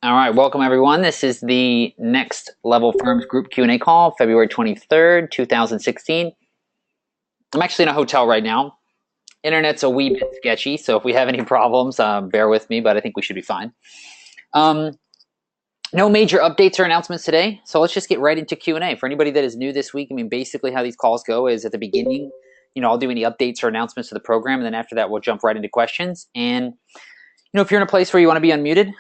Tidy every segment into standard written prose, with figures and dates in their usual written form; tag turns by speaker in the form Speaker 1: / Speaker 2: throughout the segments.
Speaker 1: All right, welcome everyone. This is the Next Level Firms Group Q&A call, February 23rd, 2016. I'm actually in a hotel right now. Internet's a wee bit sketchy, so if we have any problems, bear with me, but I think we should be fine. No major updates or announcements today, so let's just get right into Q&A. For anybody that is new this week, basically how these calls go is at the beginning, I'll do any updates or announcements to the program, and then after that, we'll jump right into questions. And if you're in a place where you want to be unmuted,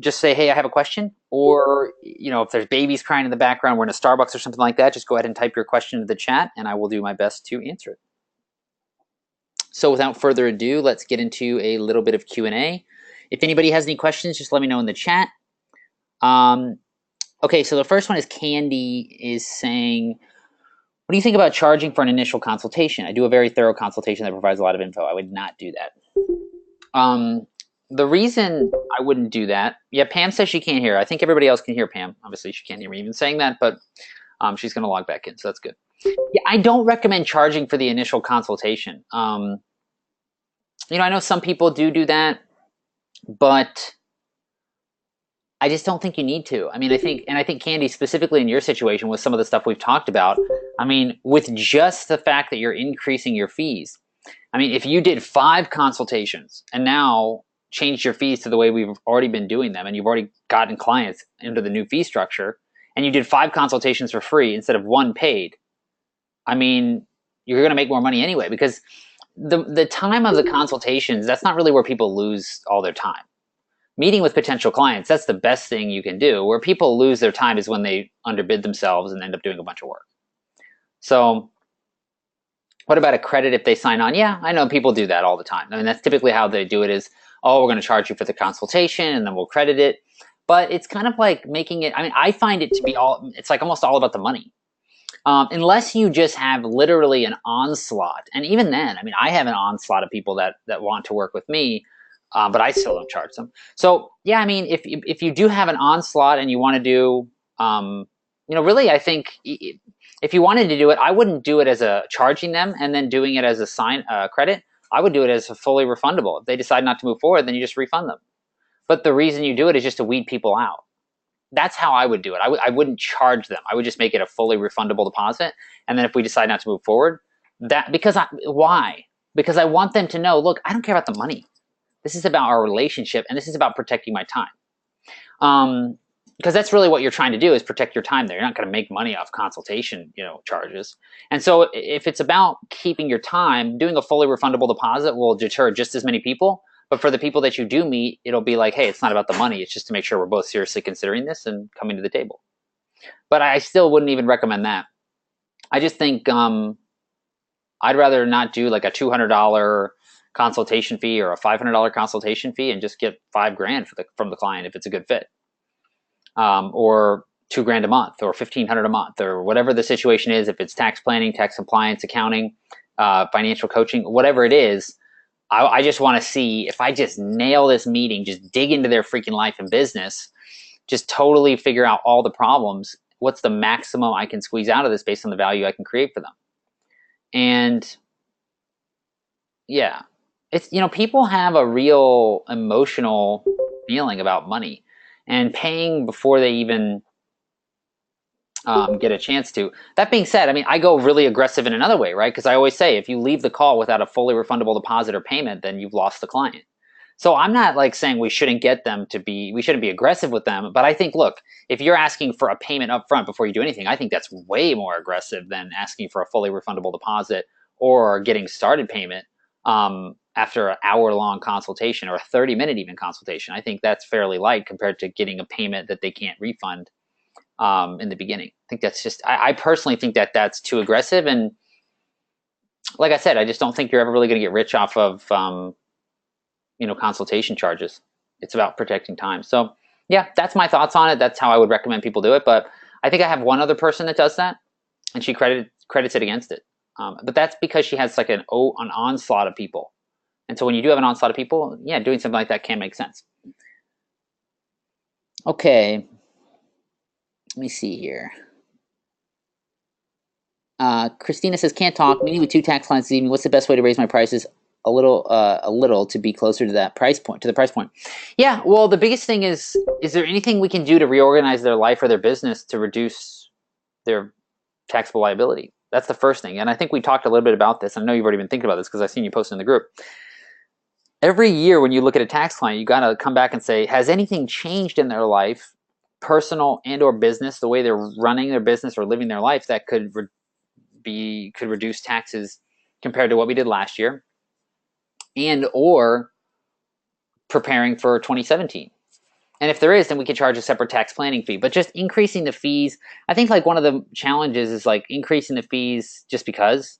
Speaker 1: just say, hey, I have a question. Or, if there's babies crying in the background, we're in a Starbucks or something like that, just go ahead and type your question into the chat, and I will do my best to answer it. So without further ado, let's get into a little bit of Q&A. If anybody has any questions, just let me know in the chat. Okay, so the first one is Candy is saying, what do you think about charging for an initial consultation? I do a very thorough consultation that provides a lot of info. I would not do that. The reason I wouldn't do that, yeah, Pam says she can't hear. I think everybody else can hear Pam. Obviously, she can't hear me even saying that, but she's going to log back in, so that's good. Yeah, I don't recommend charging for the initial consultation. I know some people do that, but I just don't think you need to. I think Candy, specifically in your situation with some of the stuff we've talked about, with just the fact that you're increasing your fees, if you did 5 consultations and now changed your fees to the way we've already been doing them, and you've already gotten clients into the new fee structure, and you did 5 consultations for free instead of 1 paid, you're going to make more money anyway, because the time of the consultations, that's not really where people lose all their time. Meeting with potential clients, that's the best thing you can do. Where people lose their time is when they underbid themselves and end up doing a bunch of work. So what about a credit if they sign on? Yeah, I know people do that all the time. That's typically how they do it is, oh, we're going to charge you for the consultation and then we'll credit it. But it's kind of like making it, I find it to be it's like almost all about the money. Unless you just have literally an onslaught. And even then, I have an onslaught of people that want to work with me, but I still don't charge them. So yeah, if you do have an onslaught and you want to do, really, I think if you wanted to do it, I wouldn't do it as a charging them and then doing it as a credit. I would do it as a fully refundable. If they decide not to move forward, then you just refund them. But the reason you do it is just to weed people out. That's how I would do it. I wouldn't charge them. I would just make it a fully refundable deposit. And then if we decide not to move forward, why? Because I want them to know, look, I don't care about the money. This is about our relationship, and this is about protecting my time. Because that's really what you're trying to do, is protect your time there. You're not going to make money off consultation, charges. And so if it's about keeping your time, doing a fully refundable deposit will deter just as many people. But for the people that you do meet, it'll be like, hey, it's not about the money. It's just to make sure we're both seriously considering this and coming to the table. But I still wouldn't even recommend that. I just think I'd rather not do like a $200 consultation fee or a $500 consultation fee and just get $5,000 from the client if it's a good fit. Or $2,000 a month or $1,500 a month or whatever the situation is. If it's tax planning, tax compliance, accounting, financial coaching, whatever it is, I just want to see if I just nail this meeting, just dig into their freaking life and business, just totally figure out all the problems. What's the maximum I can squeeze out of this based on the value I can create for them? And yeah, it's, people have a real emotional feeling about money, and paying before they even get a chance to. That being said, I go really aggressive in another way, right? Because I always say, if you leave the call without a fully refundable deposit or payment, then you've lost the client. So I'm not like saying we shouldn't be aggressive with them. But I think, look, if you're asking for a payment up front before you do anything, I think that's way more aggressive than asking for a fully refundable deposit or getting started payment after an hour-long consultation or a 30-minute even consultation. I think that's fairly light compared to getting a payment that they can't refund in the beginning. I think that's just, I personally think that that's too aggressive. And like I said, I just don't think you're ever really going to get rich off of, consultation charges. It's about protecting time. So yeah, that's my thoughts on it. That's how I would recommend people do it. But I think I have one other person that does that, and she credits it against it. But that's because she has like an onslaught of people. And so when you do have an onslaught of people, yeah, doing something like that can make sense. Okay. Let me see here. Christina says, can't talk. Meeting with 2 tax clients this evening. What's the best way to raise my prices? a little to be closer to that price point, to the price point. Yeah, well, the biggest thing is there anything we can do to reorganize their life or their business to reduce their taxable liability? That's the first thing. And I think we talked a little bit about this. I know you've already been thinking about this because I've seen you post in the group. Every year when you look at a tax client, you got to come back and say, has anything changed in their life, personal and or business, the way they're running their business or living their life that could reduce taxes compared to what we did last year, and or preparing for 2017. And if there is, then we could charge a separate tax planning fee. But just increasing the fees, I think like one of the challenges is like increasing the fees just because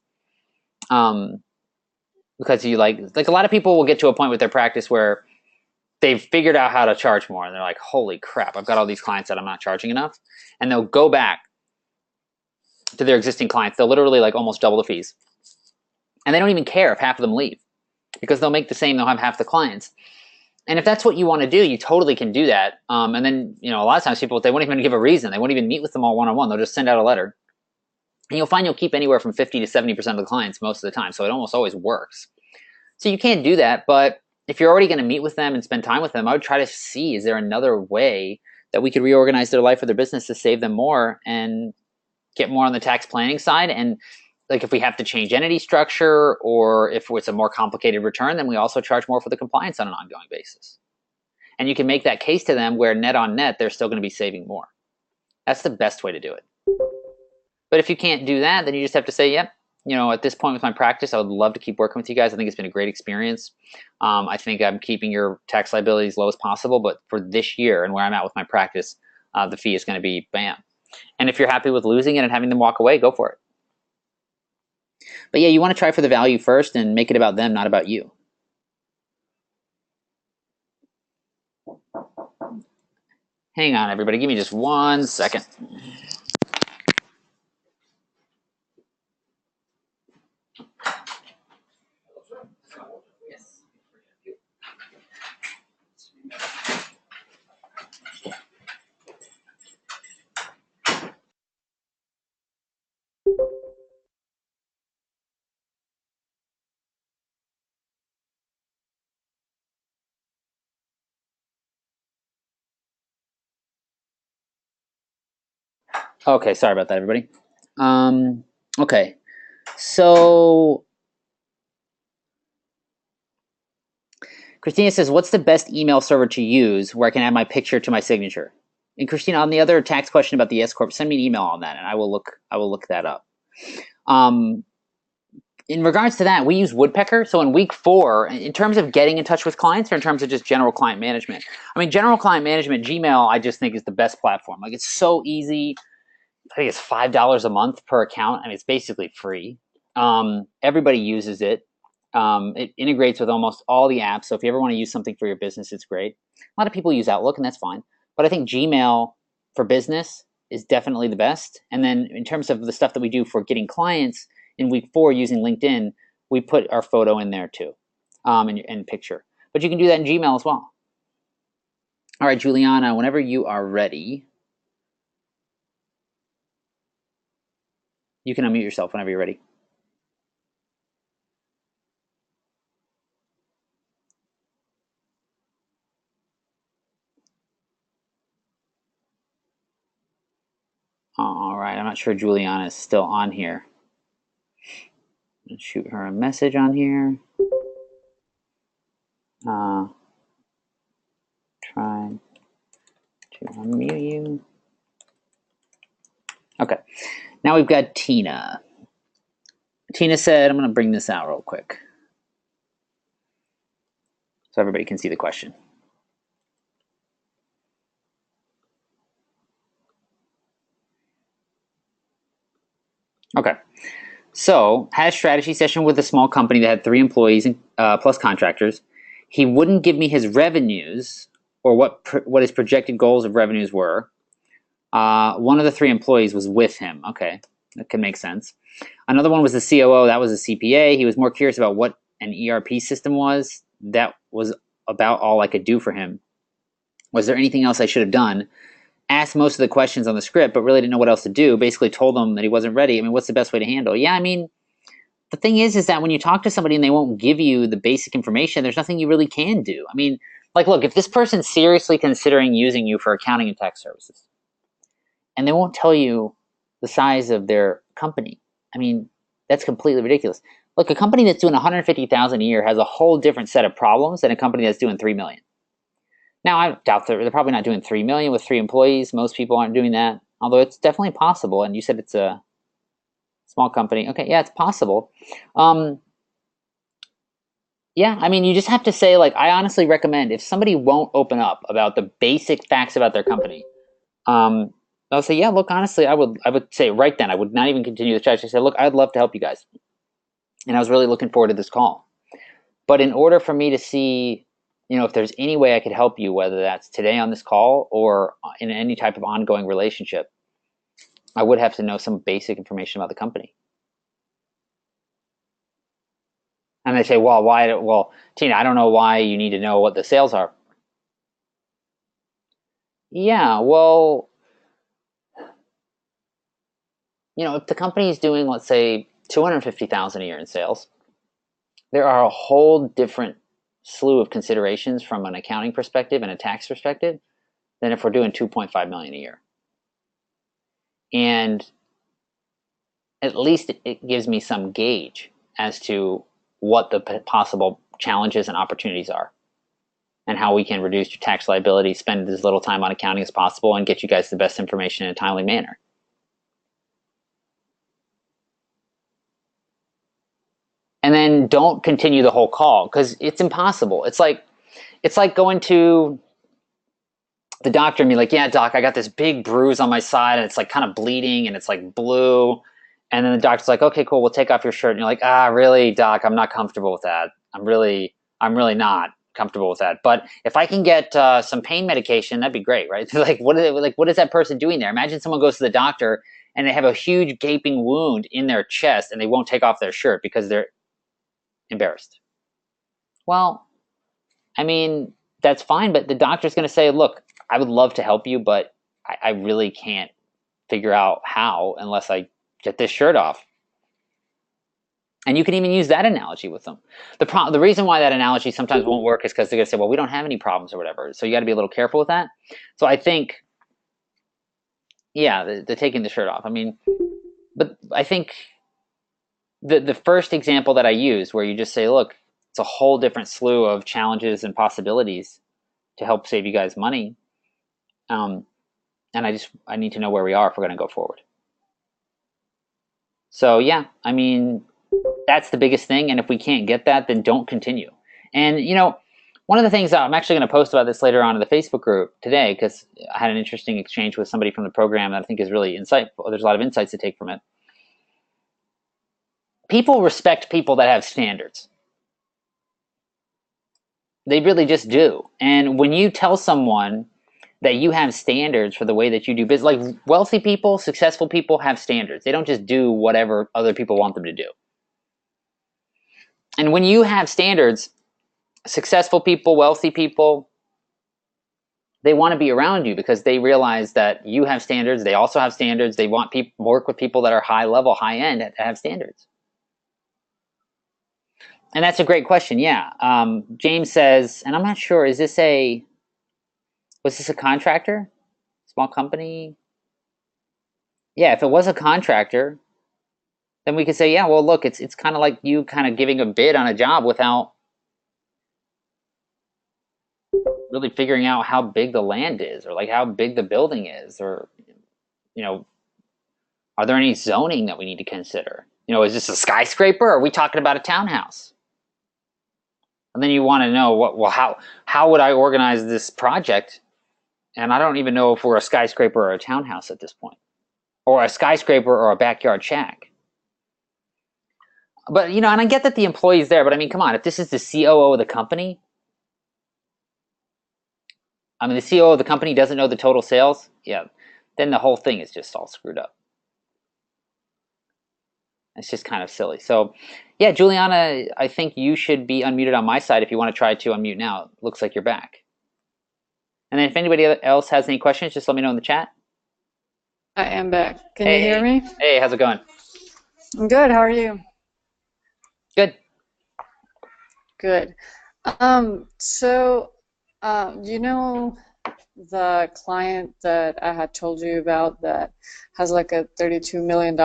Speaker 1: you like a lot of people will get to a point with their practice where they've figured out how to charge more and they're like, holy crap, I've got all these clients that I'm not charging enough. And they'll go back to their existing clients. They'll literally like almost double the fees. And they don't even care if half of them leave because they'll make the same, they'll have half the clients. And if that's what you want to do, you totally can do that. And then, a lot of times people, they won't even give a reason. They won't even meet with them all one-on-one. They'll just send out a letter. And you'll find you'll keep anywhere from 50 to 70% of the clients most of the time. So it almost always works. So you can't do that. But if you're already going to meet with them and spend time with them, I would try to see, is there another way that we could reorganize their life or their business to save them more and get more on the tax planning side? And like if we have to change entity structure or if it's a more complicated return, then we also charge more for the compliance on an ongoing basis. And you can make that case to them where net on net, they're still going to be saving more. That's the best way to do it. But if you can't do that, then you just have to say, yep, at this point with my practice, I would love to keep working with you guys. I think it's been a great experience. I think I'm keeping your tax liability as low as possible. But for this year and where I'm at with my practice, the fee is going to be bam. And if you're happy with losing it and having them walk away, go for it. But yeah, you want to try for the value first and make it about them, not about you. Hang on, everybody. Give me just 1 second. Okay, sorry about that, everybody. Okay, so Christina says, what's the best email server to use where I can add my picture to my signature? And Christina, on the other tax question about the S Corp, send me an email on that and I will look that up. In regards to that, we use Woodpecker. So in week 4, in terms of getting in touch with clients or in terms of just general client management, general client management, Gmail, I just think is the best platform. Like it's so easy. I think it's $5 a month per account. It's basically free. Everybody uses it. It integrates with almost all the apps. So if you ever want to use something for your business, it's great. A lot of people use Outlook and that's fine. But I think Gmail for business is definitely the best. And then in terms of the stuff that we do for getting clients, in week 4 using LinkedIn, we put our photo in there too, and picture. But you can do that in Gmail as well. All right, Juliana, whenever you are ready, you can unmute yourself whenever you're ready. All right, I'm not sure Juliana is still on here. Let's shoot her a message on here. Try to unmute you. Okay, now we've got Tina. Tina said, I'm going to bring this out real quick so everybody can see the question. Okay, so had a strategy session with a small company that had 3 employees plus contractors. He wouldn't give me his revenues or what his projected goals of revenues were. One of the 3 employees was with him. Okay, that can make sense. Another one was the COO. That was a CPA. He was more curious about what an ERP system was. That was about all I could do for him. Was there anything else I should have done? Asked most of the questions on the script, but really didn't know what else to do. Basically told him that he wasn't ready. What's the best way to handle? Yeah, the thing is that when you talk to somebody and they won't give you the basic information, there's nothing you really can do. I mean, like, look, if this person's seriously considering using you for accounting and tax services, and they won't tell you the size of their company, I mean, that's completely ridiculous. Look, a company that's doing 150,000 a year has a whole different set of problems than a company that's doing 3 million. Now, I doubt they're probably not doing 3 million with 3 employees. Most people aren't doing that, although it's definitely possible. And you said it's a small company. Okay, yeah, it's possible. Yeah, I mean, you just have to say, like, I honestly recommend if somebody won't open up about the basic facts about their company, I'll say, yeah, look, honestly, I would say right then, I would not even continue the chat. I say, look, I'd love to help you guys, and I was really looking forward to this call. But in order for me to see, if there's any way I could help you, whether that's today on this call or in any type of ongoing relationship, I would have to know some basic information about the company. And they say, well, why? Well, Tina, I don't know why you need to know what the sales are. Yeah, well, if the company is doing, let's say, 250,000 a year in sales, there are a whole different slew of considerations from an accounting perspective and a tax perspective than if we're doing 2.5 million a year. And at least it gives me some gauge as to what the possible challenges and opportunities are, and how we can reduce your tax liability, spend as little time on accounting as possible, and get you guys the best information in a timely manner. And then don't continue the whole call, because it's impossible. It's like going to the doctor and be like, yeah, doc, I got this big bruise on my side and it's like kind of bleeding and it's like blue. And then the doctor's like, okay, cool, we'll take off your shirt. And you're like, really, doc, I'm not comfortable with that. I'm really not comfortable with that. But if I can get some pain medication, that'd be great, right? what is that person doing there? Imagine someone goes to the doctor and they have a huge gaping wound in their chest and they won't take off their shirt because they're embarrassed. Well, I mean, that's fine, but the doctor's going to say, look, I would love to help you, but I really can't figure out how unless I get this shirt off. And you can even use that analogy with them. The reason why that analogy sometimes won't work is because they're going to say, well, we don't have any problems or whatever. So you got to be a little careful with that. So I think, yeah, the taking the shirt off. I mean, but I think the first example that I use where you just say, look, it's a whole different slew of challenges and possibilities to help save you guys money. And I need to know where we are if we're going to go forward. So yeah, I mean, that's the biggest thing. And if we can't get that, then don't continue. And one of the things I'm actually going to post about this later on in the Facebook group today, because I had an interesting exchange with somebody from the program that I think is really insightful. There's a lot of insights to take from it. People respect people that have standards. They really just do. And when you tell someone that you have standards for the way that you do business, like wealthy people, successful people have standards. They don't just do whatever other people want them to do. And when you have standards, successful people, wealthy people, they want to be around you because they realize that you have standards. They also have standards. They want people work with people that are high level, high end, that have standards. And that's a great question. Yeah. James says, and I'm not sure, was this a contractor? Small company? Yeah, if it was a contractor, then we could say, yeah, well, look, it's kind of like you kind of giving a bid on a job without really figuring out how big the land is or like how big the building is, or, are there any zoning that we need to consider? Is this a skyscraper or are we talking about a townhouse? And then you want to know how would I organize this project? And I don't even know if we're a skyscraper or a townhouse at this point, or a skyscraper or a backyard shack. But, and I get that the employee's there, but I mean, come on, if this is the COO of the company, I mean, the COO of the company doesn't know the total sales, yeah, then the whole thing is just all screwed up. It's just kind of silly. So, yeah, Juliana, I think you should be unmuted on my side if you want to try to unmute now. It looks like you're back. And then if anybody else has any questions, just let me know in the chat.
Speaker 2: I am back. Can you hear me?
Speaker 1: Hey, how's it going?
Speaker 2: I'm good. How are you? Good. So, you know, the client that I had told you about that has like a $32 million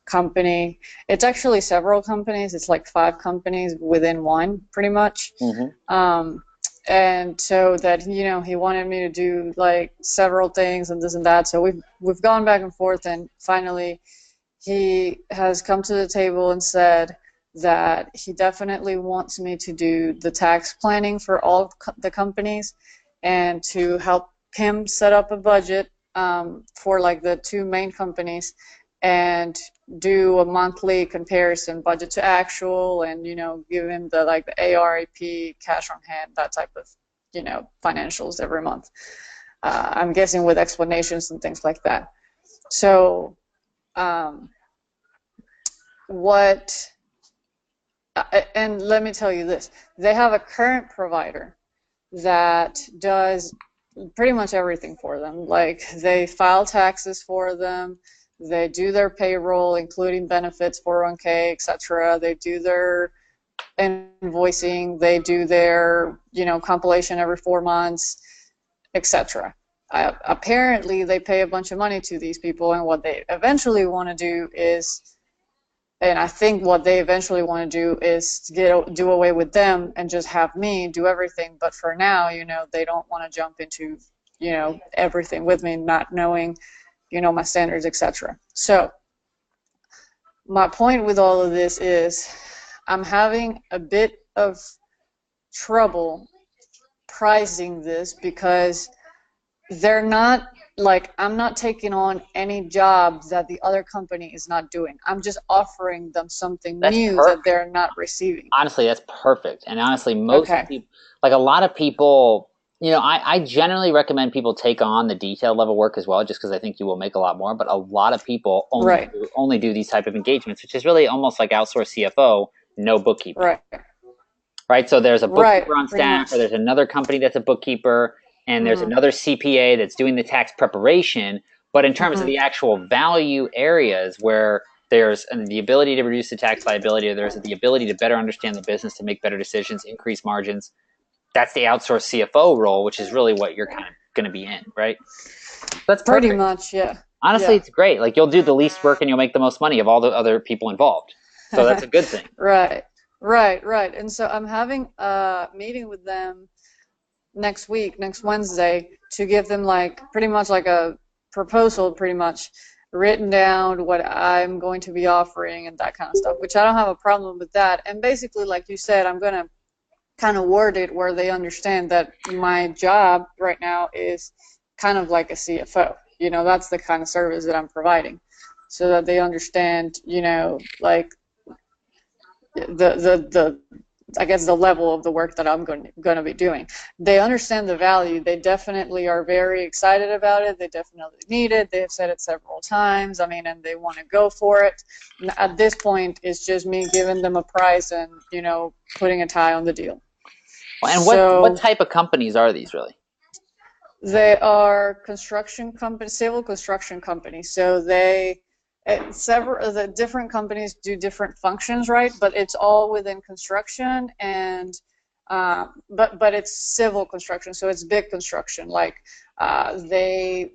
Speaker 2: company. It's actually several companies. It's like five companies within one, pretty much.
Speaker 1: Hmm.
Speaker 2: Um, and so that, he wanted me to do like several things and this and that. So we've gone back and forth, and finally he has come to the table and said that he definitely wants me to do the tax planning for all the companies and to help him set up a budget for like the two main companies and do a monthly comparison, budget to actual, and give him the like the ARAP, cash on hand, that type of financials every month. I'm guessing with explanations and things like that. So um, what and let me tell you this, they have a current provider that does pretty much everything for them. Like they file taxes for them, they do their payroll, including benefits, 401k, etc. They do their invoicing, they do their compilation every 4 months, etc. Apparently they pay a bunch of money to these people, and what they eventually want to do is, and I think what they eventually want to do is to do away with them and just have me do everything. But for now, they don't want to jump into, everything with me, not knowing, my standards, etc. So my point with all of this is I'm having a bit of trouble pricing this because they're not like, I'm not taking on any job that the other company is not doing. I'm just offering them something
Speaker 1: That's
Speaker 2: new that
Speaker 1: perfect.
Speaker 2: they're not receiving.
Speaker 1: Honestly, that's perfect. And honestly, most
Speaker 2: Okay.
Speaker 1: people, like a lot of people, I generally recommend people take on the detailed level work as well, just because I think you will make a lot more. But a lot of people
Speaker 2: Right.
Speaker 1: only do these type of engagements, which is really almost like outsourced CFO, no bookkeeping,
Speaker 2: Right.
Speaker 1: right? So there's a
Speaker 2: Right.
Speaker 1: bookkeeper on
Speaker 2: Pretty
Speaker 1: staff, or
Speaker 2: much.
Speaker 1: there's another company that's a bookkeeper, and there's
Speaker 2: Mm-hmm.
Speaker 1: another CPA that's doing the tax preparation. But in terms of
Speaker 2: Mm-hmm.
Speaker 1: the actual value areas where there's the ability to reduce the tax liability, or there's the ability to better understand the business, to make better decisions, increase margins, that's the outsourced CFO role, which is really what you're kind of going to be in, right? That's
Speaker 2: Pretty
Speaker 1: perfect.
Speaker 2: much. Yeah.
Speaker 1: Honestly,
Speaker 2: Yeah.
Speaker 1: it's great. Like you'll do the least work and you'll make the most money of all the other people involved. So that's a good thing.
Speaker 2: Right. Right. Right. And so I'm having a meeting with them next week, next Wednesday, to give them like pretty much like a proposal, pretty much written down what I'm going to be offering and that kind of stuff, which I don't have a problem with that. And basically, like you said, I'm going to kind of word it where they understand that my job right now is kind of like a CFO. That's the kind of service that I'm providing, so that they understand, like the I guess the level of the work that I'm going to be doing. They understand the value. They definitely are very excited about it. They definitely need it. They have said it several times. I mean, and they want to go for it. At this point, it's just me giving them a price and, putting a tie on the deal.
Speaker 1: And what
Speaker 2: So
Speaker 1: type of companies are these really?
Speaker 2: they are construction companies, civil construction companies. So several of the different companies do different functions, right? But it's all within construction, and but it's civil construction, so it's big construction. Like they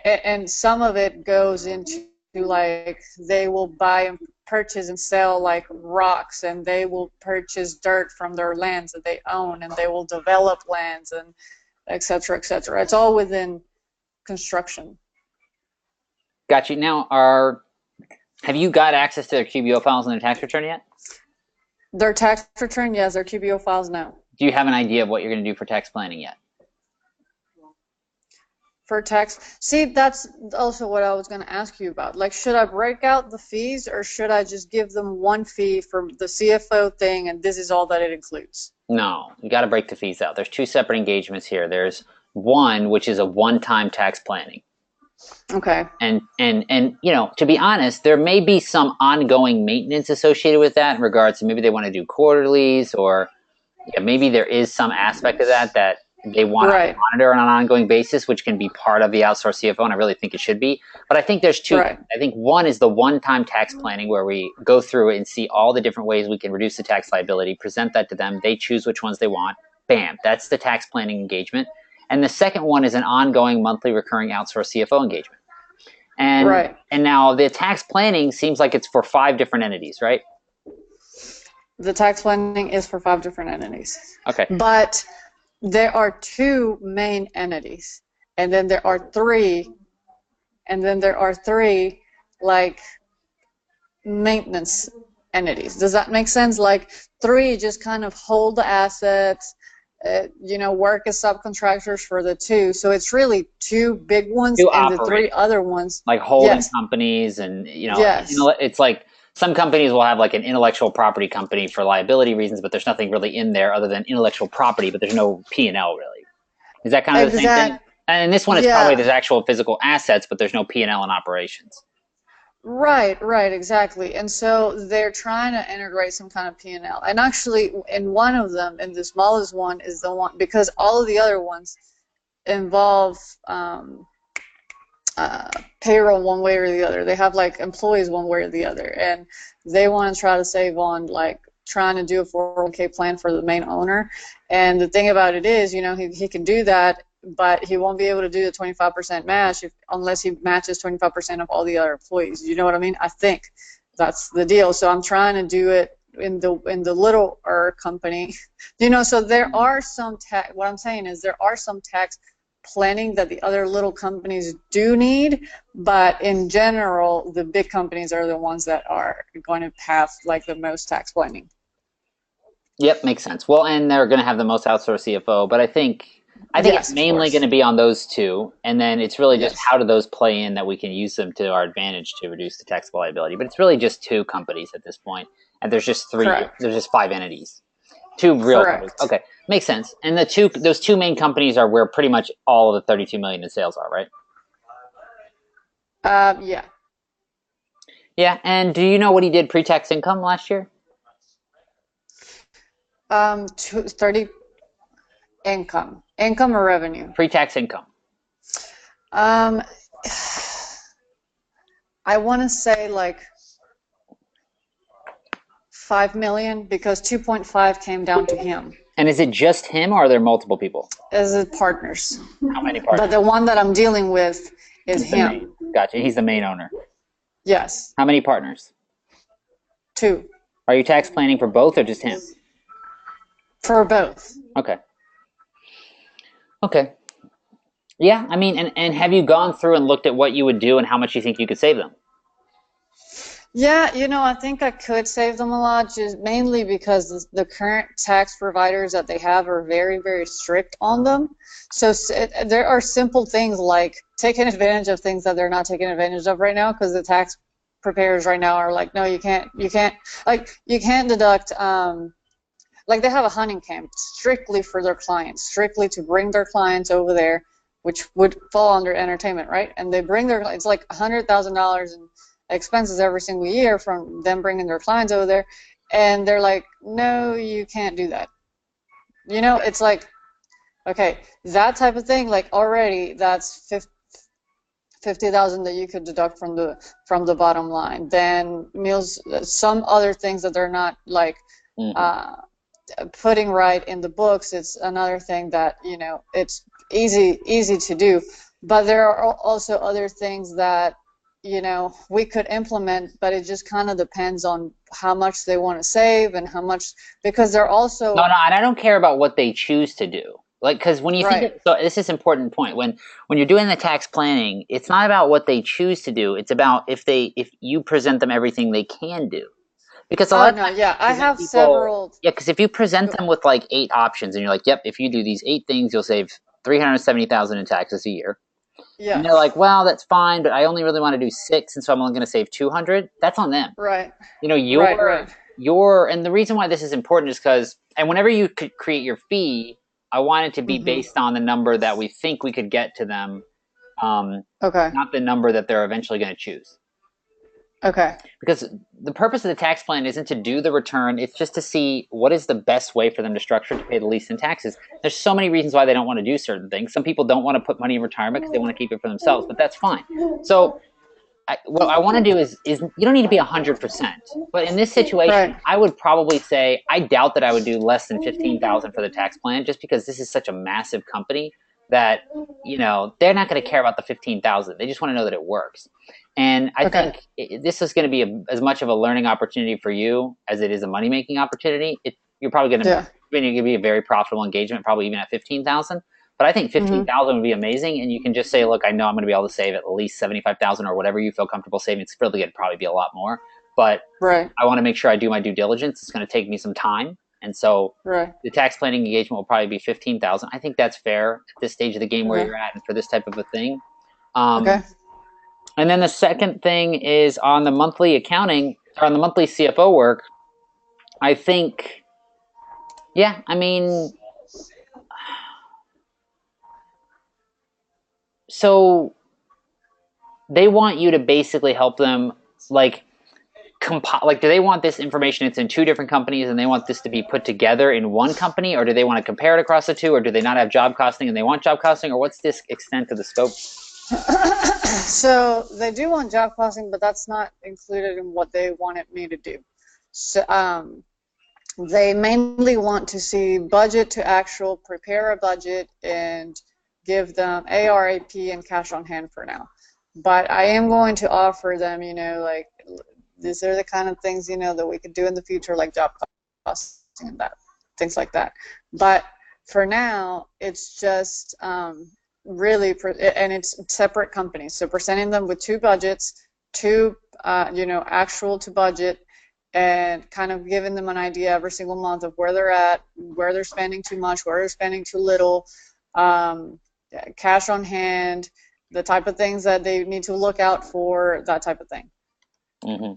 Speaker 2: and some of it goes into like they will buy and purchase and sell like rocks, and they will purchase dirt from their lands that they own, and they will develop lands and et cetera, et cetera. It's all within construction.
Speaker 1: Got you. Now, have you got access to their QBO files and their tax return yet?
Speaker 2: Their tax return, yes, their QBO files now.
Speaker 1: Do you have an idea of what you're going to do for tax planning yet?
Speaker 2: For tax, see, that's also what I was going to ask you about. Like, should I break out the fees, or should I just give them one fee for the CFO thing, and this is all that it includes?
Speaker 1: No, you got to break the fees out. There's two separate engagements here. There's one, which is a one-time tax planning.
Speaker 2: Okay.
Speaker 1: And to be honest, there may be some ongoing maintenance associated with that in regards to maybe they want to do quarterlies, or maybe there is some aspect of that they want
Speaker 2: Right.
Speaker 1: to monitor on an ongoing basis, which can be part of the outsourced CFO, and I really think it should be. But I think there's two.
Speaker 2: Right.
Speaker 1: I think one is the one-time tax planning where we go through it and see all the different ways we can reduce the tax liability, present that to them, they choose which ones they want. Bam, that's the tax planning engagement. And the second one is an ongoing monthly recurring outsourced CFO engagement. And
Speaker 2: Right.
Speaker 1: and now the tax planning seems like it's for 5 different entities, right?
Speaker 2: The tax planning is for 5 different entities.
Speaker 1: Okay.
Speaker 2: But there are 2 main entities, and then there are 3, like maintenance entities. Does that make sense? Like 3 just kind of hold the assets, work as subcontractors for the 2. So it's really 2 big ones,
Speaker 1: 2
Speaker 2: and the
Speaker 1: operate.
Speaker 2: 3 other ones.
Speaker 1: Like holding
Speaker 2: Yes.
Speaker 1: companies, and
Speaker 2: Yes.
Speaker 1: it's like some companies will have like an intellectual property company for liability reasons, but there's nothing really in there other than intellectual property, but there's no P&L really. Is that kind of the same thing? And in this one, it's probably there's actual physical assets, but there's no P&L in operations.
Speaker 2: Right, exactly. And so they're trying to integrate some kind of P&L. And actually, in one of them, and the smallest one is the one, because all of the other ones involve payroll one way or the other. They have like employees one way or the other, and they want to try to save on like trying to do a 401k plan for the main owner. And the thing about it is, he can do that, but he won't be able to do the 25% match unless he matches 25% of all the other employees. You know what I mean? I think that's the deal. So I'm trying to do it in the littler company. So there are some tax. What I'm saying is there are some tax planning that the other little companies do need, but in general, the big companies are the ones that are going to have like the most tax planning.
Speaker 1: Yep, makes sense. Well, and they're going to have the most outsourced CFO, but I think
Speaker 2: Yes,
Speaker 1: it's mainly going to be on those 2, and then it's really just
Speaker 2: Yes.
Speaker 1: how do those play in that we can use them to our advantage to reduce the taxable liability. But it's really just 2 companies at this point, and there's just 3.
Speaker 2: Correct.
Speaker 1: There's just 5 entities, 2 real companies.
Speaker 2: Correct.
Speaker 1: Okay, makes sense. And those 2 main companies are where pretty much all of the 32 million in sales are, right?
Speaker 2: Yeah.
Speaker 1: Yeah. And do you know what he did pre-tax income last year?
Speaker 2: 30 income or revenue.
Speaker 1: Pre-tax income.
Speaker 2: I want to say like 5 million, because 2.5 came down to him.
Speaker 1: And is it just him, or are there multiple people?
Speaker 2: As partners.
Speaker 1: How many partners?
Speaker 2: But the one that I'm dealing with is him.
Speaker 1: Gotcha. He's the main owner.
Speaker 2: Yes.
Speaker 1: How many partners?
Speaker 2: 2.
Speaker 1: Are you tax planning for both or just him?
Speaker 2: For both.
Speaker 1: Okay. Yeah, I mean, and have you gone through and looked at what you would do and how much you think you could save them?
Speaker 2: Yeah, I think I could save them a lot, just mainly because the current tax providers that they have are very, very strict on them. So there are simple things like taking advantage of things that they're not taking advantage of right now, because the tax preparers right now are like, no, you can't deduct, like they have a hunting camp strictly for their clients, strictly to bring their clients over there, which would fall under entertainment, right? And they bring it's like $100,000 in expenses every single year from them bringing their clients over there, and they're like, no, you can't do that. It's like, okay, that type of thing, like already that's 50,000 that you could deduct from the bottom line. Then meals, some other things that they're not like putting right in the books. It's another thing that it's easy to do, but there are also other things that we could implement, but it just kind of depends on how much they want to save and how much, because they're also
Speaker 1: no, and I don't care about what they choose to do. Like, because when you think so, this is an important point. When you're doing the tax planning, it's not about what they choose to do. It's about if you present them everything they can do. Because
Speaker 2: I have several.
Speaker 1: Yeah, because if you present them with like 8 options, and you're like, yep, if you do these 8 things, you'll save $370,000 in taxes a year. Yeah. And they're like, well, that's fine, but I only really want to do 6, and so I'm only going to save $200. That's on them.
Speaker 2: Right.
Speaker 1: And the reason why this is important is because, and whenever you could create your fee, I want it to be based on the number that we think we could get to them. Not the number that they're eventually going to choose.
Speaker 2: Okay.
Speaker 1: because the purpose of the tax plan isn't to do the return, it's just to see what is the best way for them to structure to pay the least in taxes. There's so many reasons why they don't want to do certain things. Some people don't want to put money in retirement because they want to keep it for themselves, but that's fine. So what I want to do is you don't need to be 100%, but in this situation,
Speaker 2: Right.
Speaker 1: I would probably say I doubt that I would do less than 15,000 for the tax plan, just because this is such a massive company that they're not going to care about the 15,000. They just want to know that it works. And I
Speaker 2: Okay.
Speaker 1: think this is going to be as much of a learning opportunity for you as it is a money making opportunity. You're probably going
Speaker 2: Yeah.
Speaker 1: to be a very profitable engagement, probably even at 15,000. But I think
Speaker 2: Hmm.
Speaker 1: 15,000 would be amazing, and you can just say, "Look, I know I'm going to be able to save at least 75,000 or whatever you feel comfortable saving." It's really going to probably be a lot more, but
Speaker 2: Right.
Speaker 1: I want to make sure I do my due diligence. It's going to take me some time, and so
Speaker 2: Right.
Speaker 1: the tax planning engagement will probably be 15,000. I think that's fair at this stage of the game where
Speaker 2: Okay.
Speaker 1: you're at, and for this type of a thing. Um,
Speaker 2: Okay.
Speaker 1: and then the second thing is on the monthly accounting, or on the monthly CFO work. I think, yeah, I mean, so they want you to basically help them, like, do they want this information? It's in two different companies, and they want this to be put together in one company, or do they want to compare it across the two, or do they not have job costing and they want job costing, or what's this extent of the scope?
Speaker 2: So they do want job costing, but that's not included in what they wanted me to do. So they mainly want to see budget to actual, prepare a budget, and give them ARAP and cash on hand for now. But I am going to offer them, like these are the kind of things, that we could do in the future, like job costing and that, things like that. But for now, it's just really, and it's separate companies. So presenting them with two budgets, two, actual to budget, and kind of giving them an idea every single month of where they're at, where they're spending too much, where they're spending too little, cash on hand, the type of things that they need to look out for, that type of thing.
Speaker 1: Mm-hmm.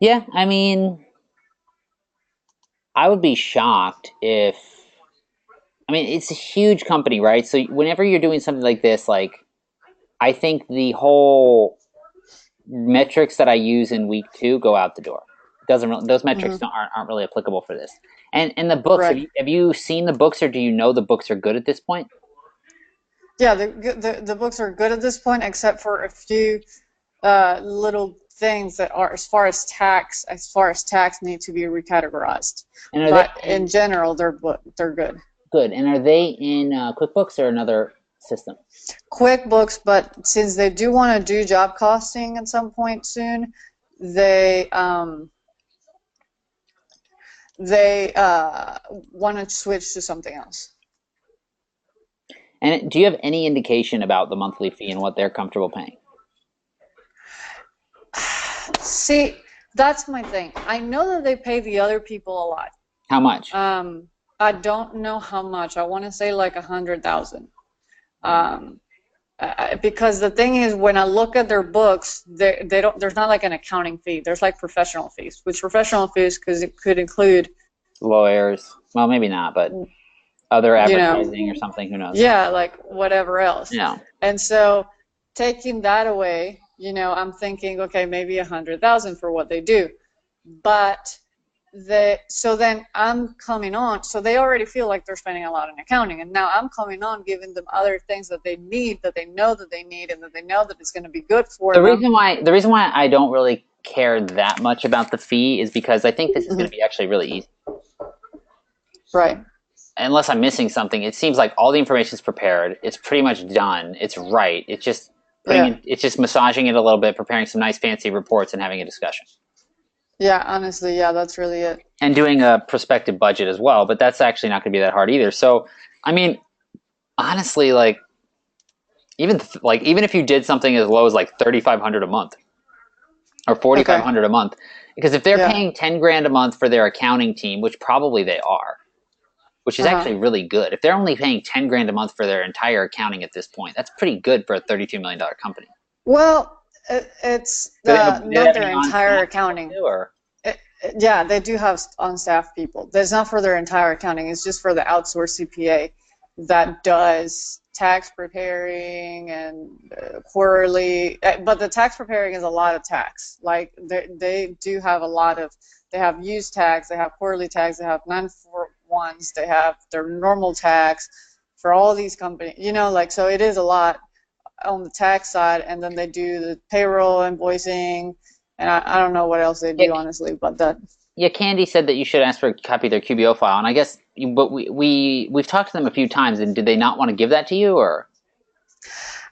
Speaker 1: Yeah, I mean, I would be shocked if. I mean, it's a huge company, right? So whenever you're doing something like this, like, I think the whole metrics that I use in week 2 go out the door. Doesn't really, those metrics
Speaker 2: Mm-hmm.
Speaker 1: aren't really applicable for this. And the books,
Speaker 2: Right.
Speaker 1: have you seen the books, or do you know the books are good at this point?
Speaker 2: Yeah, the books are good at this point, except for a few little things that are, as far as tax need to be recategorized.
Speaker 1: And are they
Speaker 2: But in general, they're good.
Speaker 1: good? And are they in QuickBooks or another system?
Speaker 2: QuickBooks, but since they do want to do job costing at some point soon, they want to switch to something else.
Speaker 1: And do you have any indication about the monthly fee and what they're comfortable paying?
Speaker 2: See, that's my thing. I know that they pay the other people a lot.
Speaker 1: How much?
Speaker 2: I don't know how much. I want to say like 100,000. Because the thing is, when I look at their books, they don't. There's not like an accounting fee. There's like professional fees, which professional fees, because it could include,
Speaker 1: Lawyers? Well, maybe not, but other
Speaker 2: you know,
Speaker 1: advertising or something. Who knows?
Speaker 2: yeah, like whatever else.
Speaker 1: Yeah.
Speaker 2: And so taking that away, I'm thinking, okay, maybe 100,000 for what they do, but so then I'm coming on, so they already feel like they're spending a lot on accounting, and now I'm coming on giving them other things that they need, that they know that they need, and that they know that it's going to be good for
Speaker 1: The
Speaker 2: them.
Speaker 1: reason why I don't really care that much about the fee is because I think this is going to be actually really easy.
Speaker 2: Right.
Speaker 1: Unless I'm missing something, it seems like all the information is prepared. It's pretty much done. It's right. It's just
Speaker 2: Yeah.
Speaker 1: it's just massaging it a little bit, preparing some nice fancy reports, and having a discussion.
Speaker 2: Yeah, honestly, yeah, that's really it.
Speaker 1: And doing a prospective budget as well, but that's actually not going to be that hard either. So, I mean, honestly, like even if you did something as low as like 3,500 a month or 4,500 a month, because if they're
Speaker 2: Yeah.
Speaker 1: paying 10 grand a month for their accounting team, which probably they are, which is actually really good. If they're only paying 10 grand a month for their entire accounting at this point, that's pretty good for a $32 million company.
Speaker 2: Well, it's not their entire accounting. Yeah, they do have on-staff people. That's not for their entire accounting. It's just for the outsourced CPA that does tax preparing and quarterly, but the tax preparing is a lot of tax. Like they do have a lot of, they have use tax, they have quarterly tax, they have 941s, they have their normal tax for all these companies, you know, like, so it is a lot on the tax side, and then they do the payroll invoicing, and I don't know what else they do, honestly, but that.
Speaker 1: Yeah, Candy said that you should ask for a copy of their QBO file, and I guess, but we've talked to them a few times, and did they not want to give that to you, or?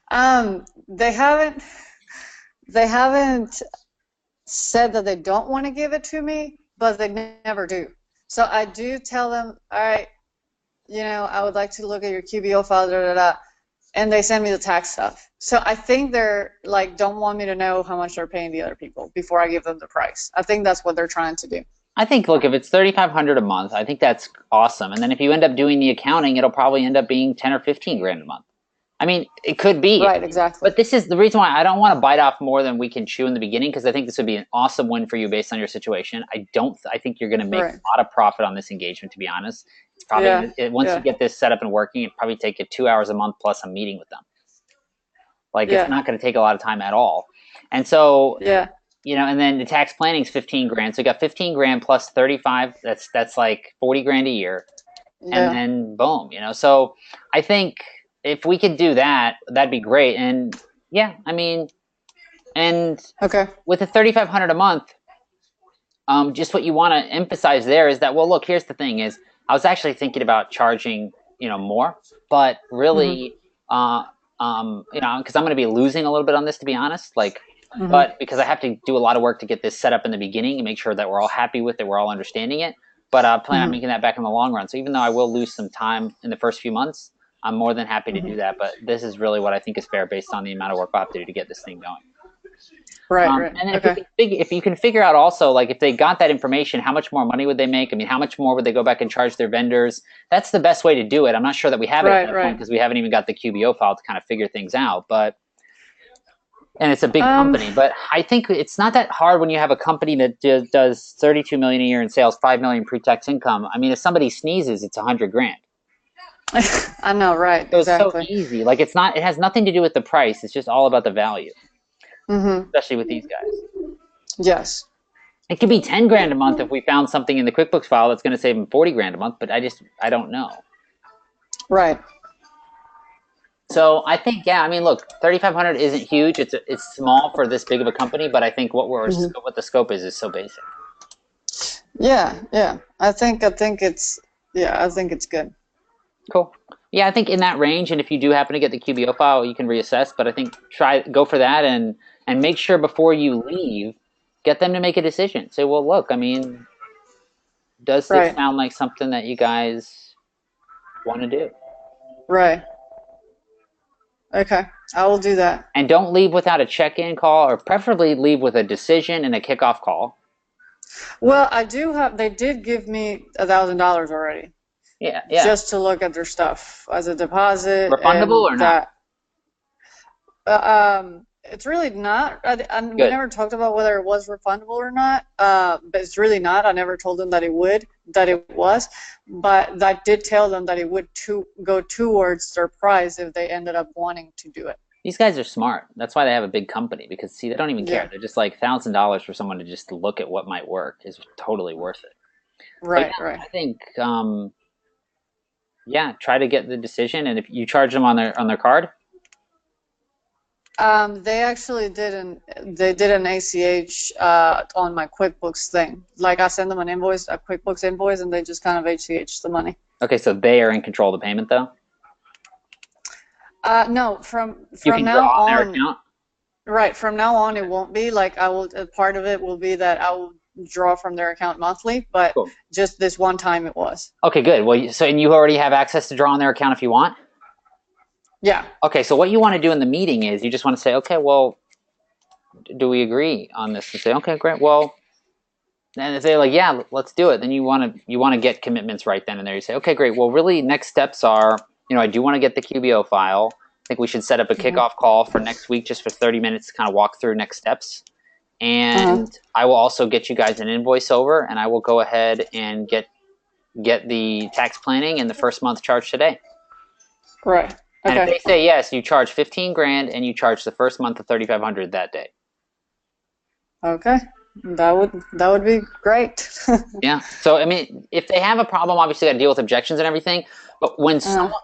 Speaker 2: They haven't said that they don't want to give it to me, but they never do. So I do tell them, all right, you know, I would like to look at your QBO file, da, da, da, and they send me the tax stuff. So I think they're like, don't want me to know how much they're paying the other people before I give them the price. I think that's what they're trying to do.
Speaker 1: I think, look, if it's $3,500 a month, I think that's awesome. And then if you end up doing the accounting, it'll probably end up being 10 or 15 grand a month. I mean, it could be.
Speaker 2: Right, exactly.
Speaker 1: But this is the reason why I don't want to bite off more than we can chew in the beginning, because I think this would be an awesome win for you based on your situation. I think you're going to make a lot of profit on this engagement, to be honest. It's probably, once you get this set up and working, it'd probably take you 2 hours a month plus a meeting with them. Like, it's not going to take a lot of time at all. And so, you know, and then the tax planning is 15 grand. So you got 15 grand plus 35. That's like 40 grand a year. And then boom, you know. So I think if we could do that, that'd be great. And yeah, I mean, and with the $3,500 a month, just what you want to emphasize there is that, well, look, here's the thing is, I was actually thinking about charging, you know, more, but really, you know, because I'm going to be losing a little bit on this, to be honest, like, but because I have to do a lot of work to get this set up in the beginning and make sure that we're all happy with it, we're all understanding it, but I plan on making that back in the long run. So even though I will lose some time in the first few months, I'm more than happy to do that. But this is really what I think is fair based on the amount of work I'll have to do to get this thing going.
Speaker 2: Right.
Speaker 1: And then if you can figure out also, like, if they got that information, how much more money would they make? I mean, how much more would they go back and charge their vendors? That's the best way to do it. I'm not sure that we have it at that point because we haven't even got the QBO file to kind of figure things out. But and it's a big company, but I think it's not that hard when you have a company that does 32 million a year in sales, 5 million pre-tax income. I mean, if somebody sneezes, it's 100 grand.
Speaker 2: I know, right?
Speaker 1: So it's so easy. Like, it's not. It has nothing to do with the price. It's just all about the value. Especially with these guys.
Speaker 2: Yes.
Speaker 1: It could be 10 grand a month if we found something in the QuickBooks file that's going to save them 40 grand a month, but I don't know. Right. So I think, yeah, I mean, look, 3,500 isn't huge. It's small for this big of a company, but I think what the scope is so basic. Yeah. I think it's good. Cool. Yeah, I think in that range, and if you do happen to get the QBO file, you can reassess, but I think go for that and make sure before you leave, get them to make a decision. Say, well, look, I mean, does this sound like something that you guys want to do? Right. Okay, I will do that. And don't leave without a check-in call, or preferably leave with a decision and a kickoff call.
Speaker 2: Well, they did give me $1,000 already.
Speaker 1: Yeah.
Speaker 2: Just to look at their stuff as a deposit.
Speaker 1: Refundable or not?
Speaker 2: It's really not. We never talked about whether it was refundable or not, but it's really not. I never told them that it was, but I did tell them that it would go towards their price if they ended up wanting to do it.
Speaker 1: These guys are smart. That's why they have a big company, because, see, they don't even care. They're just like, $1,000 for someone to just look at what might work is totally worth it.
Speaker 2: Right.
Speaker 1: I think, try to get the decision, and if you charge them on their card.
Speaker 2: They actually did an ACH on my QuickBooks thing. Like, I send them a QuickBooks invoice, and they just kind of ACH the money.
Speaker 1: Okay, so they are in control of the payment, though?
Speaker 2: No, from
Speaker 1: you can
Speaker 2: now
Speaker 1: draw
Speaker 2: on.
Speaker 1: Their account?
Speaker 2: Right, from now on, it won't be. Like, part of it will be that I will draw from their account monthly, but just this one time it was.
Speaker 1: Okay, good. Well, and you already have access to draw on their account if you want?
Speaker 2: Yeah.
Speaker 1: Okay, so what you want to do in the meeting is you just want to say, okay, well, do we agree on this? And say, okay, great. Well, and if they're like, yeah, let's do it, then you want to get commitments right then and there. You say, okay, great. Well, really, next steps are, I do want to get the QBO file. I think we should set up a kickoff call for next week, just for 30 minutes to kind of walk through next steps. And I will also get you guys an invoice over, and I will go ahead and get the tax planning and the first month charge today.
Speaker 2: Right.
Speaker 1: And if
Speaker 2: Okay.
Speaker 1: they say yes, you charge 15 grand and you charge the first month of 3,500 that day.
Speaker 2: Okay. That would be great.
Speaker 1: Yeah. So I mean, if they have a problem, obviously got to deal with objections and everything.
Speaker 2: Uh,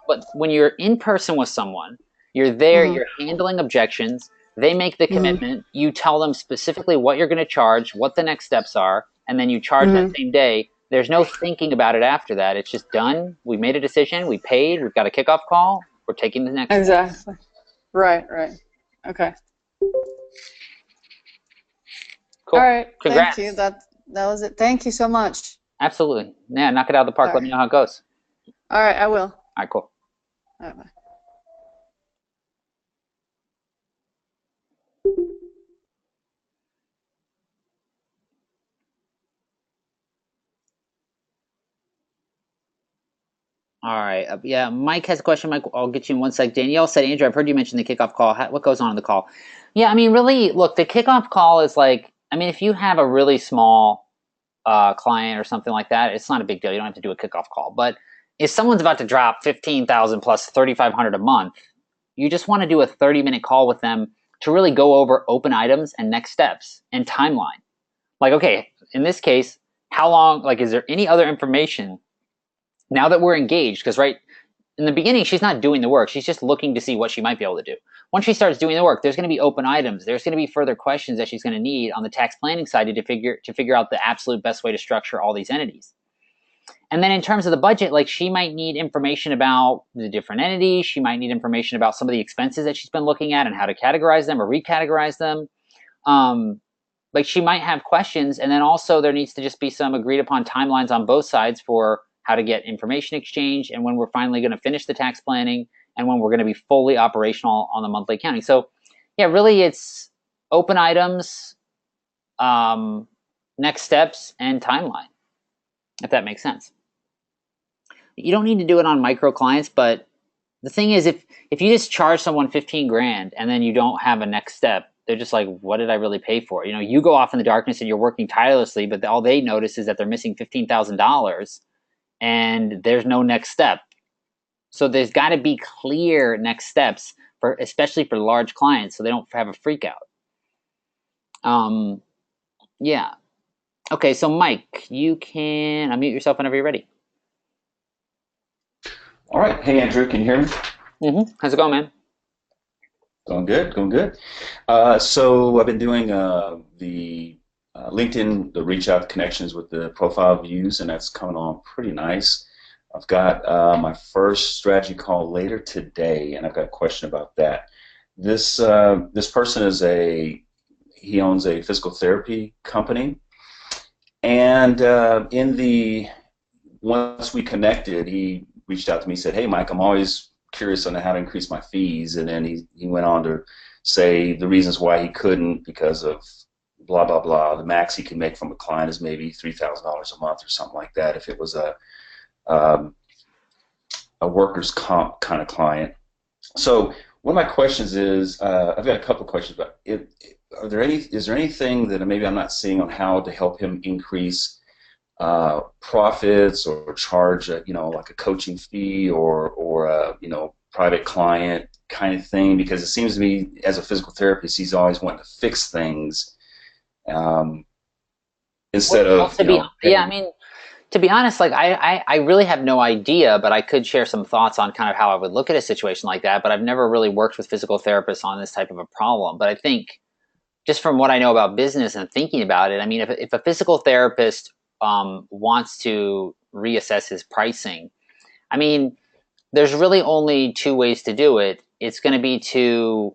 Speaker 1: But when you're in person with someone, you're there,
Speaker 2: mhm.
Speaker 1: you're handling objections. They make the
Speaker 2: Mhm.
Speaker 1: commitment. You tell them specifically what you're going to charge, what the next steps are, and then you charge that
Speaker 2: Mhm.
Speaker 1: same day. There's no thinking about it after that. It's just done. We made a decision. We paid. We've got a kickoff call. We're taking the next step.
Speaker 2: Exactly. Right, right. Okay. All
Speaker 1: Cool.
Speaker 2: right. Thank you.
Speaker 1: Congrats.
Speaker 2: That was it. Thank you so much.
Speaker 1: Absolutely. Yeah, knock it out of the
Speaker 2: All
Speaker 1: park. Let me
Speaker 2: right.
Speaker 1: know how it goes.
Speaker 2: All right, I will.
Speaker 1: All right, cool.
Speaker 2: All right, bye.
Speaker 1: All right. Yeah, Mike has a question. Mike, I'll get you in one sec. Danielle said, Andrew, I've heard you mention the kickoff call. What goes on in the call? Yeah, I mean, really, look, the kickoff call is like, I mean, if you have a really small client or something like that, it's not a big deal. You don't have to do a kickoff call. But if someone's about to drop 15,000 plus 3,500 a month, you just want to do a 30-minute call with them to really go over open items and next steps and timeline. Like, okay, in this case, how long, like, is there any other information now that we're engaged? Because, right, in the beginning, she's not doing the work. She's just looking to see what she might be able to do. Once she starts doing the work, there's going to be open items. There's going to be further questions that she's going to need on the tax planning side to figure out the absolute best way to structure all these entities. And then in terms of the budget, like she might need information about the different entities. She might need information about some of the expenses that she's been looking at and how to categorize them or recategorize them. Um, like she might have questions, and then also there needs to just be some agreed upon timelines on both sides for how to get information exchange and when we're finally going to finish the tax planning and when we're going to be fully operational on the monthly accounting. So yeah, really it's open items, um, next steps, and timeline, if that makes sense. You don't need to do it on micro clients, but the thing is, if you just charge someone 15 grand and then you don't have a next step, they're just like, what did I really pay for? You know, you go off in the darkness and you're working tirelessly, but all they notice is that they're missing $15,000 and there's no next step. So there's got to be clear next steps for, especially for large clients, so they don't have a freak out. Yeah. Okay, so Mike, you can unmute yourself whenever you're ready.
Speaker 3: All right. Hey, Andrew, can you hear me?
Speaker 1: How's it going, man?
Speaker 3: Going good, going good. So I've been doing the LinkedIn, the reach out connections with the profile views, and that's coming on pretty nice. I've got my first strategy call later today, and I've got a question about that. This person he owns a physical therapy company, and once we connected, he reached out to me, said, "Hey, Mike, I'm always curious on how to increase my fees," and then he went on to say the reasons why he couldn't because of blah blah blah. The max he can make from a client is maybe $3,000 a month or something like that if it was um, a workers' comp kind of client. So one of my questions is, I've got a couple of questions, but is there anything that maybe I'm not seeing on how to help him increase profits or charge like a coaching fee or private client kind of thing? Because it seems to me as a physical therapist he's always wanting to fix things um, instead
Speaker 1: Well,
Speaker 3: of
Speaker 1: yeah, I
Speaker 3: hey,
Speaker 1: mean, to be honest, like I really have no idea, but I could share some thoughts on kind of how I would look at a situation like that. But I've never really worked with physical therapists on this type of a problem. But I think just from what I know about business and thinking about it, I mean, if a physical therapist wants to reassess his pricing, I mean, there's really only two ways to do it. It's going to be to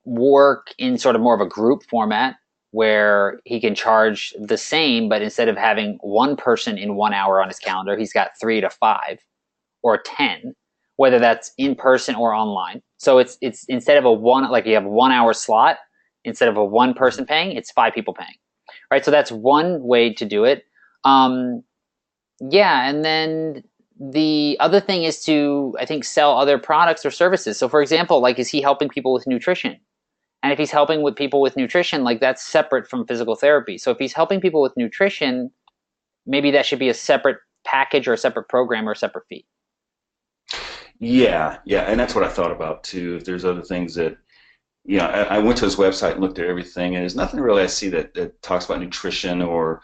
Speaker 1: work in sort of more of a group format where he can charge the same, but instead of having one person in 1 hour on his calendar, he's got 3 to 5 or 10, whether that's in person or online. So it's instead of a one, like you have 1 hour slot, instead of a one person paying, it's 5 people paying, right? So that's one way to do it. Um, yeah, and then the other thing is to, I think, sell other products or services. So for example, like, is he helping people with nutrition? And if he's helping with people with nutrition, like, that's separate from physical therapy. So if he's helping people with nutrition, maybe that should be a separate package or a separate program or a separate fee.
Speaker 3: Yeah, yeah, and that's what I thought about too. If there's other things that, I went to his website and looked at everything, and there's nothing really I see that talks about nutrition or,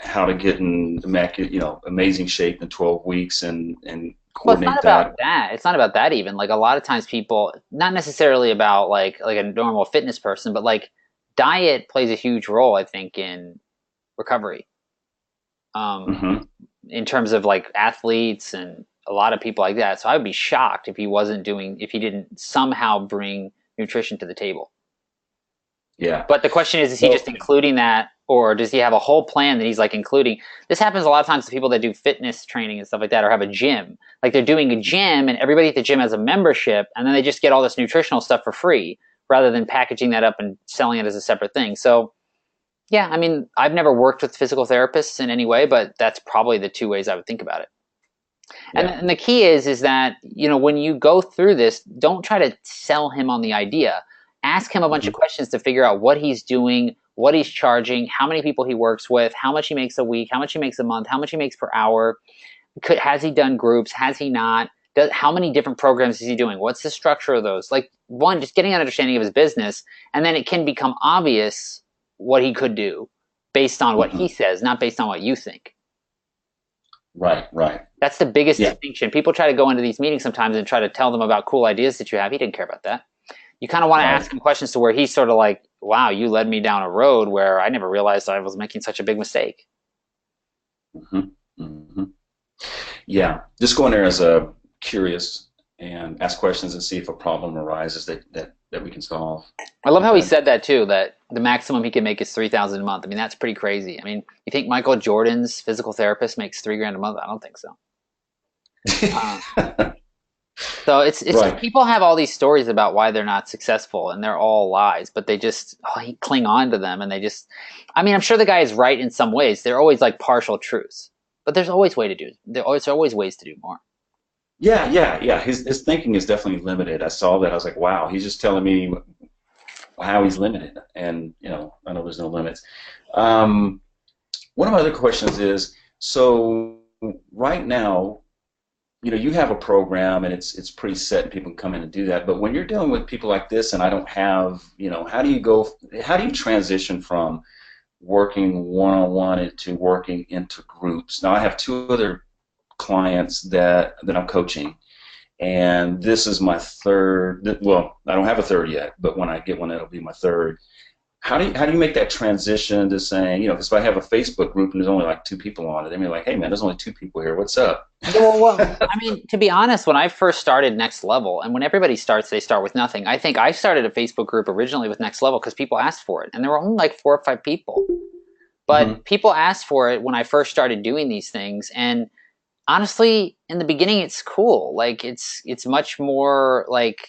Speaker 3: how to get in amazing shape in 12 weeks and
Speaker 1: Well, it's not
Speaker 3: coordinate
Speaker 1: about
Speaker 3: that.
Speaker 1: that. It's not about that even. Like a lot of times people, not necessarily about like a normal fitness person, but like diet plays a huge role, I think, in recovery. Um,
Speaker 3: Hmm.
Speaker 1: in terms of like athletes and a lot of people like that. So I would be shocked if he wasn't doing, if he didn't somehow bring nutrition to the table.
Speaker 3: Yeah.
Speaker 1: But the question is he
Speaker 3: So,
Speaker 1: just including that, or does he have a whole plan that he's like including? This happens a lot of times to people that do fitness training and stuff like that, or have a gym. Like they're doing a gym, and everybody at the gym has a membership, and then they just get all this nutritional stuff for free, rather than packaging that up and selling it as a separate thing. So yeah, I mean, I've never worked with physical therapists in any way, but that's probably the two ways I would think about it. And,
Speaker 3: yeah.
Speaker 1: and the key is that when you go through this, don't try to sell him on the idea. Ask him a bunch of
Speaker 3: Hmm.
Speaker 1: questions to figure out what he's doing, what he's charging, how many people he works with, how much he makes a week, how much he makes a month, how much he makes per hour. Has he done groups? Has he not? How many different programs is he doing? What's the structure of those? Like one, just getting an understanding of his business, and then it can become obvious what he could do based on what
Speaker 3: Hmm.
Speaker 1: he says, not based on what you think.
Speaker 3: Right, right.
Speaker 1: That's the biggest
Speaker 3: Yeah,
Speaker 1: distinction. People try to go into these meetings sometimes and try to tell them about cool ideas that you have. He didn't care about that. You kind of want to
Speaker 3: right.
Speaker 1: ask him questions to where he's sort of like, wow, you led me down a road where I never realized I was making such a big mistake.
Speaker 3: Hmm. Hmm. Yeah, just go in there as a curious and ask questions and see if a problem arises that we can solve.
Speaker 1: I love how he
Speaker 3: Okay.
Speaker 1: said that too, that the maximum he can make is 3,000 a month. I mean, that's pretty crazy. I mean, you think Michael Jordan's physical therapist makes 3 grand a month? I don't think so. Uh, So it's just
Speaker 3: Right.
Speaker 1: people have all these stories about why they're not successful, and they're all lies, but they just cling on to them, and they just. I mean, I'm sure the guy is right in some ways. They're always like partial truths, but there's always way to do. There always ways to do more.
Speaker 3: Yeah, yeah, yeah. His thinking is definitely limited. I saw that. I was like, wow, he's just telling me how he's limited, and I know there's no limits. Um, One of my other questions is, so right now, you have a program and it's pretty set and people can come in and do that. But when you're dealing with people like this and I don't have, how do you transition from working one-on-one into working into groups? Now I have two other clients that I'm coaching, and this is my third. Well, I don't have a third yet, but when I get one, it'll be my third. How do you make that transition to saying, because if I have a Facebook group and there's only like two people on it, they're like, hey man, there's only two people here. What's up?
Speaker 1: Yeah, well, I mean, to be honest, when I first started Next Level, and when everybody starts, they start with nothing. I think I started a Facebook group originally with Next Level because people asked for it, and there were only like 4 or 5 people.
Speaker 3: Hmm.
Speaker 1: But people asked for it when I first started doing these things, and honestly, in the beginning, it's cool. Like it's much more like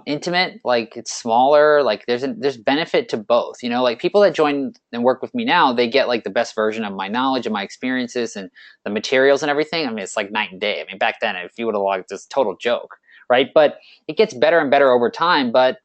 Speaker 1: intimate. Like it's smaller. Like there's benefit to both. Like people that join and work with me now, they get like the best version of my knowledge and my experiences and the materials and everything. I mean, it's like night and day. I mean, back then, if you would have logged, this total joke, right? But it gets better and better over time. But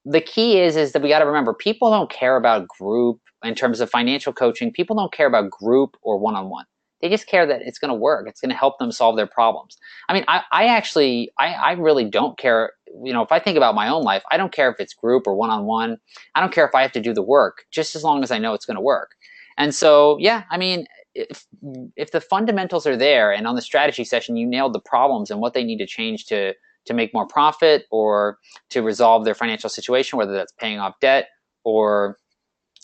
Speaker 1: the key is that we got to remember people don't care about group in terms of financial coaching. People don't care about group or one-on-one. They just care that it's going to work. It's going to help them solve their problems. I mean, I actually I really don't care. If I think about my own life, I don't care if it's group or one-on-one. I don't care if I have to do the work, just as long as I know it's going to work. And so yeah, I mean, if the fundamentals are there and on the strategy session you nailed the problems and what they need to change to make more profit or to resolve their financial situation, whether that's paying off debt or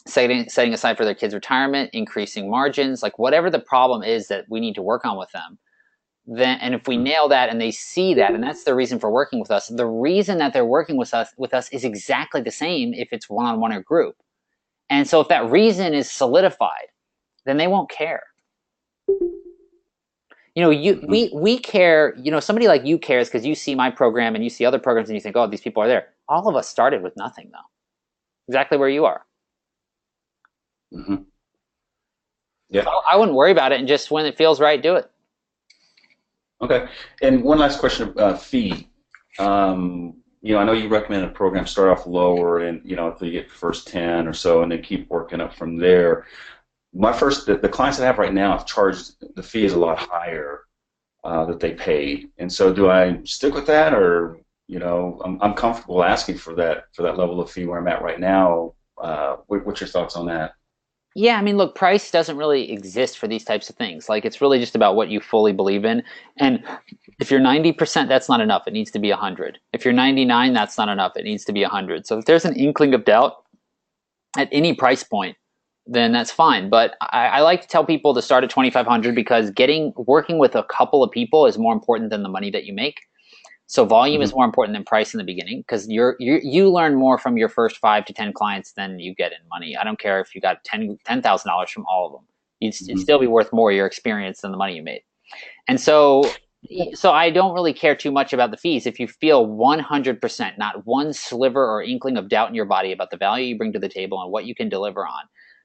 Speaker 1: setting aside for their kids' retirement, increasing margins, like whatever the problem is that we need to work on with them. Then, and if we nail that and they see that, and that's the reason for working with us, the reason that they're working with us is exactly the same if it's one-on-one or group. And so if that reason is solidified, then they won't care.
Speaker 3: Hmm.
Speaker 1: We care. Somebody like you cares because you see my program and you see other programs and you think, oh, these people are there. All of us started with nothing though, exactly where you are.
Speaker 3: Hmm. Yeah.
Speaker 1: So I wouldn't worry about it, and just when it feels right, do it.
Speaker 3: Okay. And one last question, fee. I know you recommend a program start off lower and, if you get the first 10 or so and then keep working up from there. The clients I have right now have charged, the fee is a lot higher. that they paid. And so, do I stick with that, or I'm comfortable asking for that level of fee where I'm at right now. What's your thoughts on that?
Speaker 1: Yeah, I mean, look, price doesn't really exist for these types of things. Like, it's really just about what you fully believe in. And if you're 90%, that's not enough. It needs to be 100. If you're 99, that's not enough. It needs to be 100. So if there's an inkling of doubt at any price point, then that's fine. But I like to tell people to start at 2,500 because working with a couple of people is more important than the money that you make. So volume is
Speaker 3: Hmm.
Speaker 1: more important than price in the beginning because you learn more from your first 5 to 10 clients than you get in money. I don't care if you got $10,000 from all of them. It'd
Speaker 3: Hmm.
Speaker 1: still be worth more your experience than the money you made. And so I don't really care too much about the fees. If you feel 100%, not one sliver or inkling of doubt in your body about the value you bring to the table and what you can deliver on,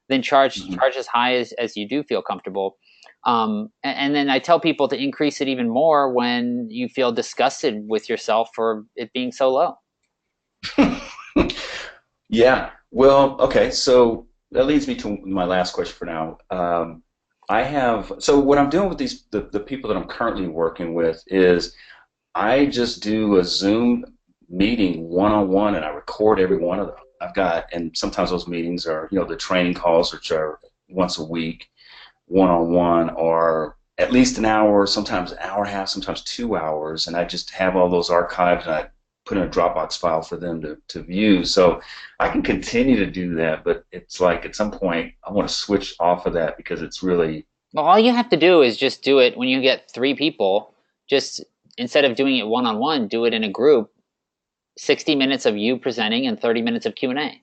Speaker 1: then charge
Speaker 3: Hmm.
Speaker 1: charge as high as you do feel comfortable. And then I tell people to increase it even more when you feel disgusted with yourself for it being so low.
Speaker 3: Yeah. Well, okay. So that leads me to my last question for now. So what I'm doing with the people that I'm currently working with is I just do a Zoom meeting one on one, and I record every one of them. And sometimes those meetings are, the training calls, which are once a week, one on one, or at least an hour, sometimes an hour and a half, sometimes 2 hours, and I just have all those archived and I put in a Dropbox file for them to view. So I can continue to do that, but it's like at some point I want to switch off of that because it's really.
Speaker 1: Well, all you have to do is just do it when you get 3 people. Just instead of doing it one on one, do it in a group. 60 minutes of you presenting and 30 minutes of Q&A.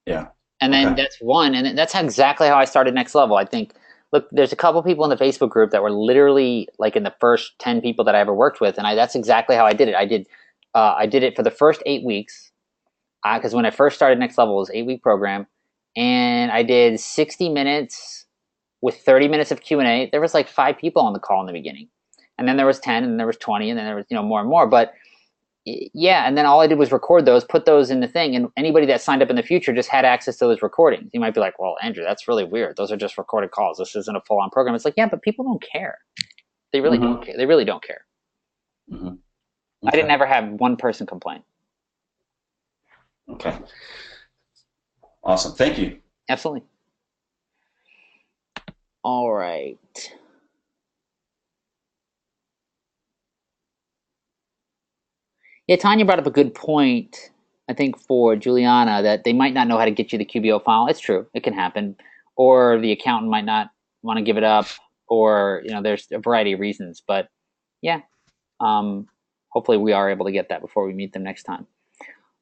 Speaker 3: Yeah.
Speaker 1: And then
Speaker 3: Okay.
Speaker 1: that's one, and that's exactly how I started Next Level. I think, look, there's a couple people in the Facebook group that were literally like in the first 10 people that I ever worked with, and that's exactly how I did it. I did it for the first 8 weeks because when I first started Next Level, it was an 8 week program, and I did 60 minutes with 30 minutes of Q&A. There was like 5 people on the call in the beginning, and then there was 10, and then there was 20, and then there was more and more. But yeah, and then all I did was record those, put those in the thing, and anybody that signed up in the future just had access to those recordings. You might be like, well, Andrew, that's really weird. Those are just recorded calls. This isn't a full-on program. It's like, yeah, but people don't care. They really don't
Speaker 3: Hmm.
Speaker 1: care. They really don't care.
Speaker 3: Hmm.
Speaker 1: I didn't
Speaker 3: Okay.
Speaker 1: ever have one person complain.
Speaker 3: Okay. Awesome. Thank you.
Speaker 1: Absolutely. All right. Yeah, Tanya brought up a good point, I think, for Juliana, that they might not know how to get you the QBO file. It's true. It can happen. Or the accountant might not want to give it up, or, there's a variety of reasons. But yeah, um, hopefully we are able to get that before we meet them next time.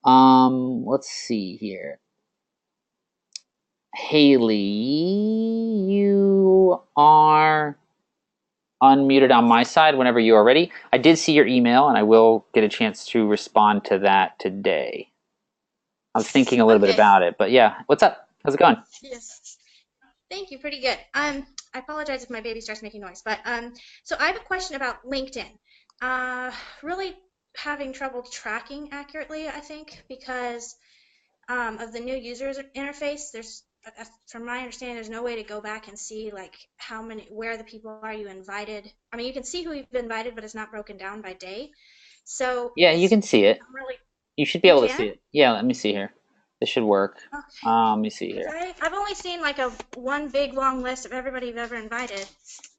Speaker 1: Let's see here. Haley, you are unmuted on my side whenever you are ready. I did see your email, and I will get a chance to respond to that today. I was thinking a little bit
Speaker 4: Okay.
Speaker 1: about it, but yeah. What's up? How's it going?
Speaker 4: Yes. Thank you. Pretty good. I apologize if my baby starts making noise, but so I have a question about LinkedIn. Really having trouble tracking accurately, I think, because of the new user interface. From my understanding, there's no way to go back and see like where the people are you invited. I mean, you can see who you've invited, but it's not broken down by day. So
Speaker 1: Yeah, you can see it.
Speaker 4: I'm really,
Speaker 1: You should be
Speaker 4: you
Speaker 1: able to
Speaker 4: can?
Speaker 1: see it. Yeah, let me see here. This should work.
Speaker 4: Okay.
Speaker 1: Let me see
Speaker 4: Because
Speaker 1: here.
Speaker 4: I've only seen like one big long list of everybody you've ever invited,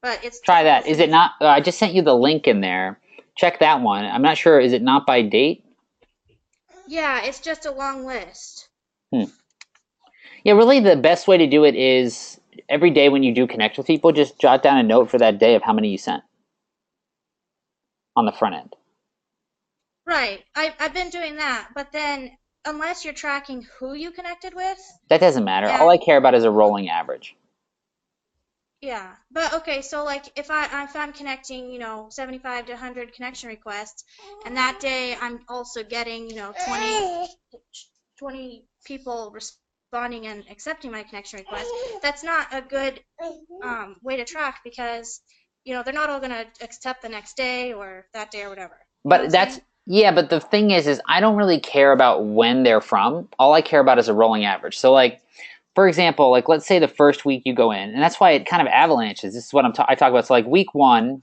Speaker 4: but it's
Speaker 1: Try
Speaker 4: difficult
Speaker 1: that.
Speaker 4: for
Speaker 1: Is
Speaker 4: me
Speaker 1: it
Speaker 4: to.
Speaker 1: not? I just sent you the link in there. Check that one. I'm not sure. Is it not by date?
Speaker 4: Yeah, it's just a long list.
Speaker 1: Hmm. Yeah, really, the best way to do it is every day when you do connect with people, just jot down a note for that day of how many you sent on the front end.
Speaker 4: Right. I've been doing that, but then unless you're tracking who you connected with,
Speaker 1: That doesn't matter. All I
Speaker 4: and
Speaker 1: care about is a rolling average.
Speaker 4: yeah. But okay, so like if I'm connecting, 75 to 100 connection requests, and that day I'm also getting, 20 people responding and accepting my connection request, that's not a good way to track because they're not all going to accept the next day or that day or whatever. You know what
Speaker 1: But
Speaker 4: I'm
Speaker 1: that's
Speaker 4: saying?
Speaker 1: yeah, but the thing is I don't really care about when they're from. All I care about is a rolling average. So like for example, like let's say the first week you go in, and that's why it kind of avalanches. This is what I talk about. So like week 1,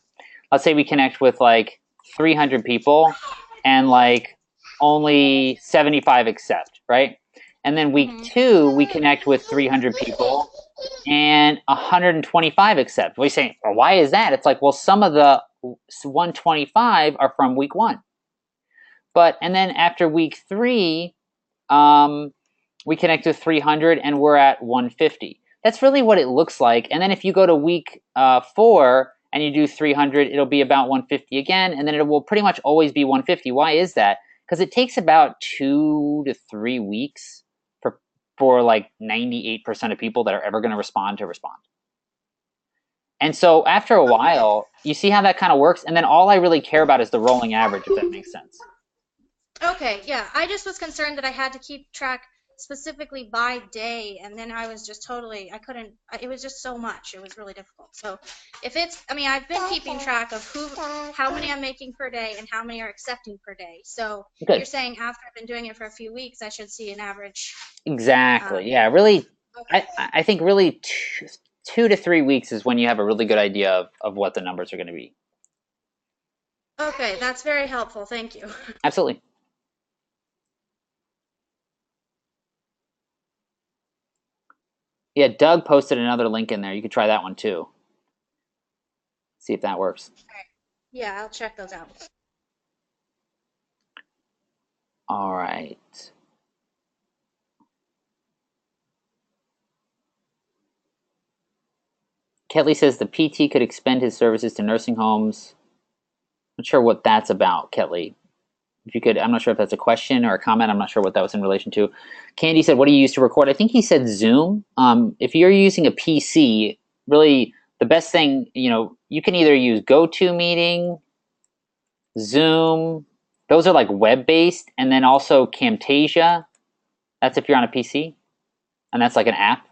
Speaker 1: let's say we connect with like 300 people and like only 75 accept, right? And then week
Speaker 4: Mhm.
Speaker 1: 2, we connect with 300 people and 125 accept. We say, well, why is that? It's like, well, some of the 125 are from week 1. And then after week 3, we connect with 300 and we're at 150. That's really what it looks like. And then if you go to week 4 and you do 300, it'll be about 150 again, and then it will pretty much always be 150. Why is that? Because it takes about 2 to 3 weeks for like 98% of people that are ever going to respond. And so after a while, you see how that kind of works, and then all I really care about is the rolling average, if that makes sense.
Speaker 4: Okay, yeah. I just was concerned that I had to keep track specifically by day, and then I was just totally, I couldn't, it was just so much. It was really difficult. So if it's, I mean, I've been keeping track of how many I'm making per day and how many are accepting per day. So
Speaker 1: Good.
Speaker 4: you're saying after I've been doing it for a few weeks, I should see an average.
Speaker 1: Exactly. Yeah, really,
Speaker 4: Okay.
Speaker 1: I think really 2 to 3 weeks is when you have a really good idea of what the numbers are going to be.
Speaker 4: Okay, that's very helpful. Thank you.
Speaker 1: Absolutely. Yeah, Doug posted another link in there. You could try that one too. See if that works.
Speaker 4: Yeah, I'll check those out.
Speaker 1: All right. Ketley says the PT could expend his services to nursing homes. Not sure what that's about, Ketley. If you could, I'm not sure if that's a question or a comment. I'm not sure what that was in relation to. Candy said, what do you use to record? I think he said Zoom. If you're using a PC, really the best thing, you can either use GoToMeeting, Zoom. Those are like web-based, and then also Camtasia. That's if you're on a PC, and that's like an app.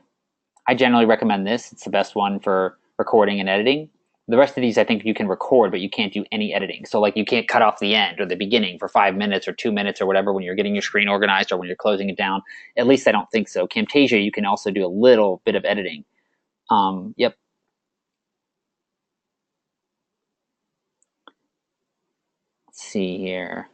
Speaker 1: I generally recommend this. It's the best one for recording and editing. The rest of these, I think you can record, but you can't do any editing. So like you can't cut off the end or the beginning for 5 minutes or 2 minutes or whatever when you're getting your screen organized or when you're closing it down. At least I don't think so. Camtasia, you can also do a little bit of editing. Yep. Let's see here.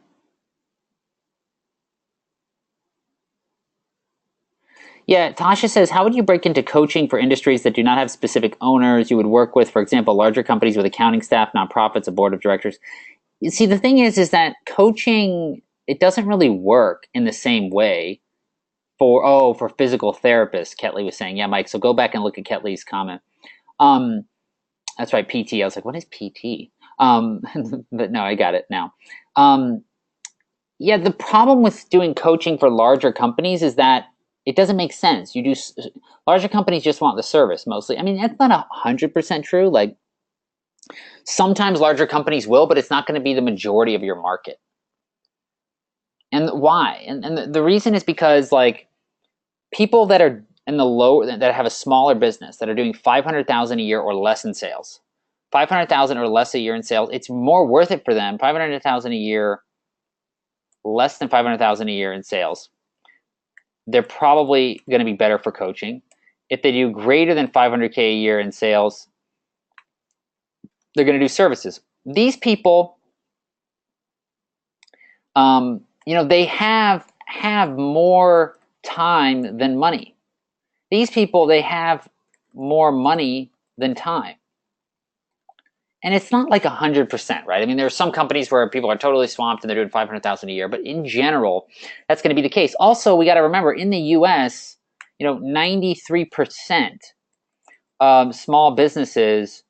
Speaker 1: Yeah, Tasha says, how would you break into coaching for industries that do not have specific owners you would work with? For example, larger companies with accounting staff, nonprofits, a board of directors. You see, the thing is that coaching, it doesn't really work in the same way for physical therapists, Ketley was saying. Yeah, Mike, so go back and look at Ketley's comment. That's right, PT. I was like, what is PT? But no, I got it now. Yeah, the problem with doing coaching for larger companies is that it doesn't make sense. Larger companies just want the service mostly. I mean, that's not 100% true. Like sometimes larger companies will, but it's not going to be the majority of your market. And why? And the reason is because like people that are in the low, that have a smaller business, that are doing 500,000 a year or less in sales, 500,000 or less a year in sales, it's more worth it for them. 500,000 a year, less than 500,000 a year in sales. They're probably going to be better for coaching. If they do greater than 500K a year in sales, they're going to do services. These people, they have more time than money. These people, they have more money than time. And it's not like 100%, right? I mean, there are some companies where people are totally swamped and they're doing 500,000 a year, but in general, that's going to be the case. Also, we got to remember in the U.S., 93% of small businesses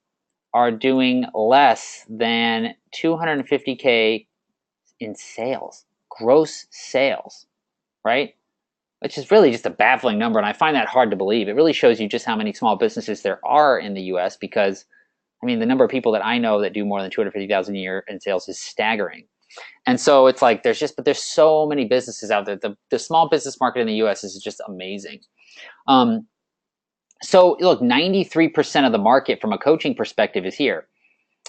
Speaker 1: are doing less than 250K in sales, gross sales, right? Which is really just a baffling number, and I find that hard to believe. It really shows you just how many small businesses there are in the U.S. because I mean, the number of people that I know that do more than 250,000 a year in sales is staggering. And so it's like there's so many businesses out there. The small business market in the U.S. is just amazing. So look, 93% of the market from a coaching perspective is here.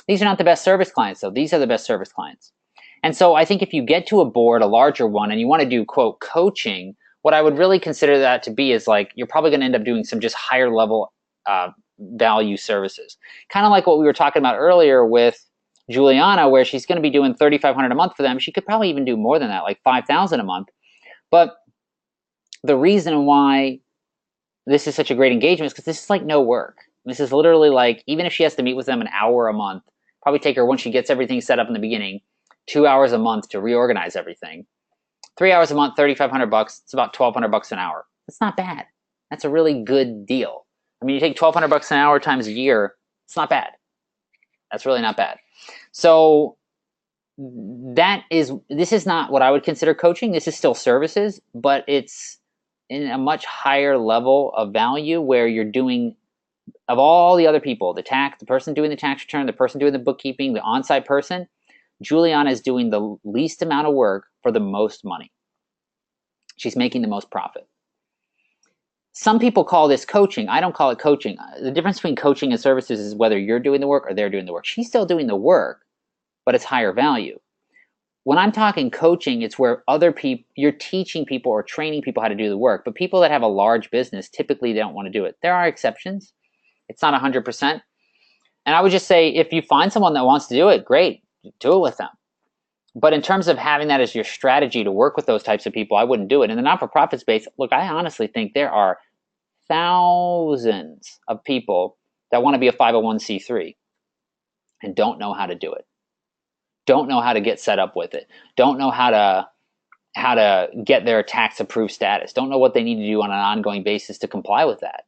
Speaker 1: These are not the best service clients, though. These are the best service clients. And so I think if you get to a board, a larger one, and you want to do, quote, coaching, what I would really consider that to be is like you're probably going to end up doing some just higher level value services. Kind of like what we were talking about earlier with Juliana, where she's going to be doing $3,500 a month for them. She could probably even do more than that, like $5,000 a month. But the reason why this is such a great engagement is because this is like no work. This is literally like, even if she has to meet with them an hour a month, probably take her, once she gets everything set up in the beginning, 2 hours a month to reorganize everything. 3 hours a month, $3,500. It's about $1,200 an hour. That's not bad. That's a really good deal. I mean, you take $1,200 an hour times a year, it's not bad. That's really not bad. So this is not what I would consider coaching. This is still services, but it's in a much higher level of value where you're doing, of all the other people, the person doing the tax return, the person doing the bookkeeping, the on-site person, Juliana is doing the least amount of work for the most money. She's making the most profit. Some people call this coaching. I don't call it coaching. The difference between coaching and services is whether you're doing the work or they're doing the work. She's still doing the work, but it's higher value. When I'm talking coaching, it's where other people, you're teaching people or training people how to do the work, but people that have a large business, typically they don't want to do it. There are exceptions. It's not 100%. And I would just say, if you find someone that wants to do it, great, do it with them. But in terms of having that as your strategy to work with those types of people, I wouldn't do it. In the not-for-profit space, look, I honestly think there are thousands of people that want to be a 501c3 and don't know how to do it. Don't know how to get set up with it. Don't know how to get their tax approved status. Don't know what they need to do on an ongoing basis to comply with that.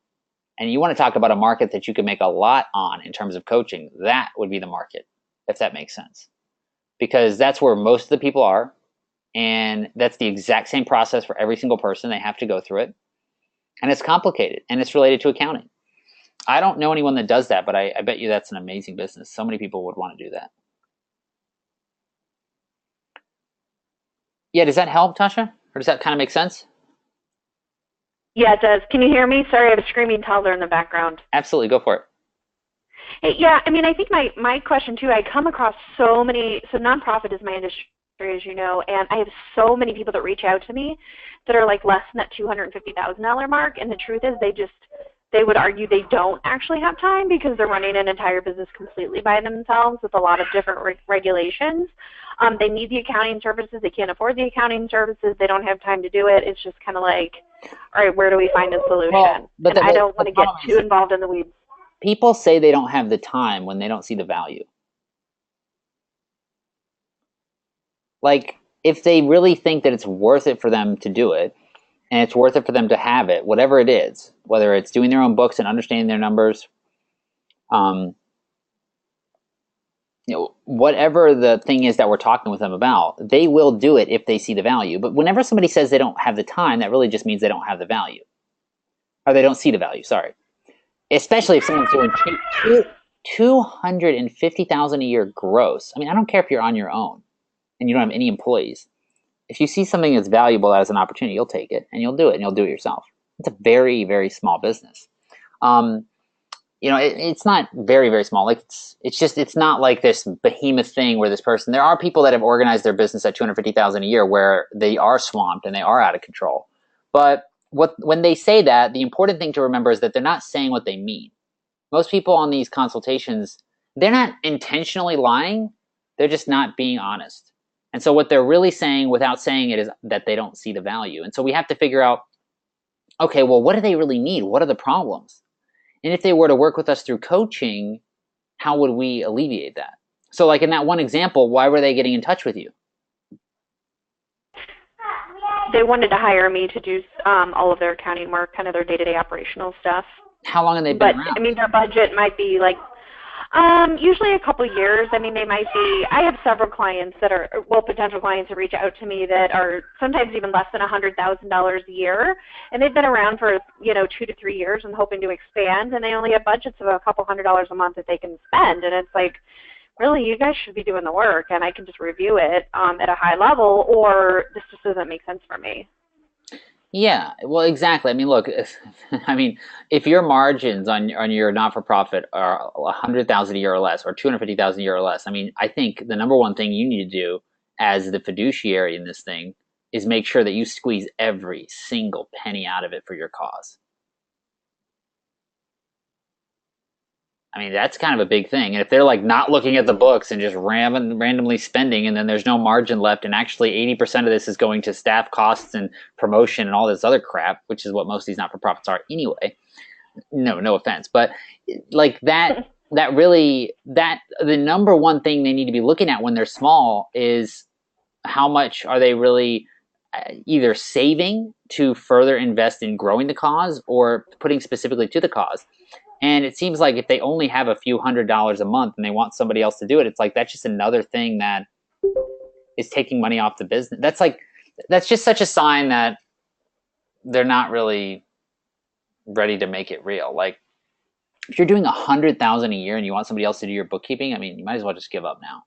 Speaker 1: And you want to talk about a market that you can make a lot on in terms of coaching, that would be the market, if that makes sense. Because that's where most of the people are, and that's the exact same process for every single person. They have to go through it. And it's complicated, and it's related to accounting. I don't know anyone that does that, but I bet you that's an amazing business. So many people would want to do that. Yeah, does that help, Tasha? Or does that kind of make sense?
Speaker 5: Yeah, it does. Can you hear me? Sorry, I have a screaming toddler in the background.
Speaker 1: Absolutely, go for it.
Speaker 5: Hey, yeah, I mean, I think my question too, I come across so nonprofit is my industry, as you know, and I have so many people that reach out to me that are like less than that $250,000 mark, and the truth is they would argue they don't actually have time because they're running an entire business completely by themselves with a lot of different regulations. They need the accounting services. They can't afford the accounting services. They don't have time to do it. It's just kind of like, all right, where do we find a solution? Well, I don't want to get too involved in the weeds.
Speaker 1: People say they don't have the time when they don't see the value. Like, if they really think that it's worth it for them to do it, and it's worth it for them to have it, whatever it is, whether it's doing their own books and understanding their numbers, whatever the thing is that we're talking with them about, they will do it if they see the value. But whenever somebody says they don't have the time, that really just means they don't have the value. Or they don't see the value, sorry. Especially if someone's doing $250,000 a year gross. I mean, I don't care if you're on your own and you don't have any employees. If you see something that's valuable as an opportunity, you'll take it and you'll do it, and you'll do it yourself. It's a very, very small business. It's not very, very small. Like it's not like this behemoth thing where this person. There are people that have organized their business at $250,000 a year where they are swamped and they are out of control. But when they say that, the important thing to remember is that they're not saying what they mean. Most people on these consultations, they're not intentionally lying. They're just not being honest. And so what they're really saying without saying it is that they don't see the value. And so we have to figure out, okay, well, what do they really need? What are the problems? And if they were to work with us through coaching, how would we alleviate that? So like in that one example, why were they getting in touch with you?
Speaker 5: They wanted to hire me to do all of their accounting work, kind of their day-to-day operational stuff.
Speaker 1: How long have they been around?
Speaker 5: I mean, their budget might be like usually a couple years. I mean, they might be, I have several clients that are, potential clients that reach out to me that are sometimes even less than $100,000 a year. And they've been around for, 2 to 3 years and hoping to expand. And they only have budgets of a couple $100s a month that they can spend. And it's like, really, you guys should be doing the work. And I can just review it at a high level, or this just doesn't make sense for me.
Speaker 1: Yeah, well, exactly. I mean, look, if your margins on your not-for-profit are $100,000 a year or less, or $250,000 a year or less, I mean, I think the number one thing you need to do as the fiduciary in this thing is make sure that you squeeze every single penny out of it for your cause. I mean, that's kind of a big thing. And if they're like not looking at the books and just randomly spending, and then there's no margin left, and actually 80% of this is going to staff costs and promotion and all this other crap, which is what most of these not-for-profits are anyway. No offense, but like that really, the number one thing they need to be looking at when they're small is how much are they really either saving to further invest in growing the cause or putting specifically to the cause. And it seems like if they only have a few $100s a month and they want somebody else to do it, it's like that's just another thing that is taking money off the business. That's just such a sign that they're not really ready to make it real. Like if you're doing $100,000 a year and you want somebody else to do your bookkeeping, I mean, you might as well just give up now.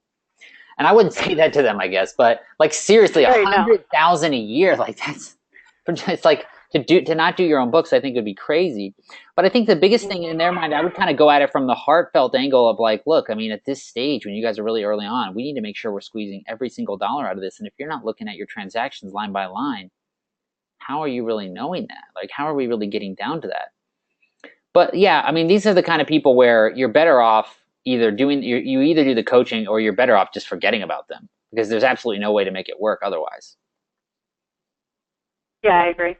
Speaker 1: And I wouldn't say that to them, I guess, but like seriously, $100,000 a year, like it's like to not do your own books, I think would be crazy. But I think the biggest thing in their mind, I would kind of go at it from the heartfelt angle of like, look, I mean, at this stage, when you guys are really early on, we need to make sure we're squeezing every single dollar out of this. And if you're not looking at your transactions line by line, how are you really knowing that? Like, how are we really getting down to that? But yeah, I mean, these are the kind of people where you're better off either you either do the coaching or you're better off just forgetting about them because there's absolutely no way to make it work otherwise.
Speaker 5: Yeah, I agree.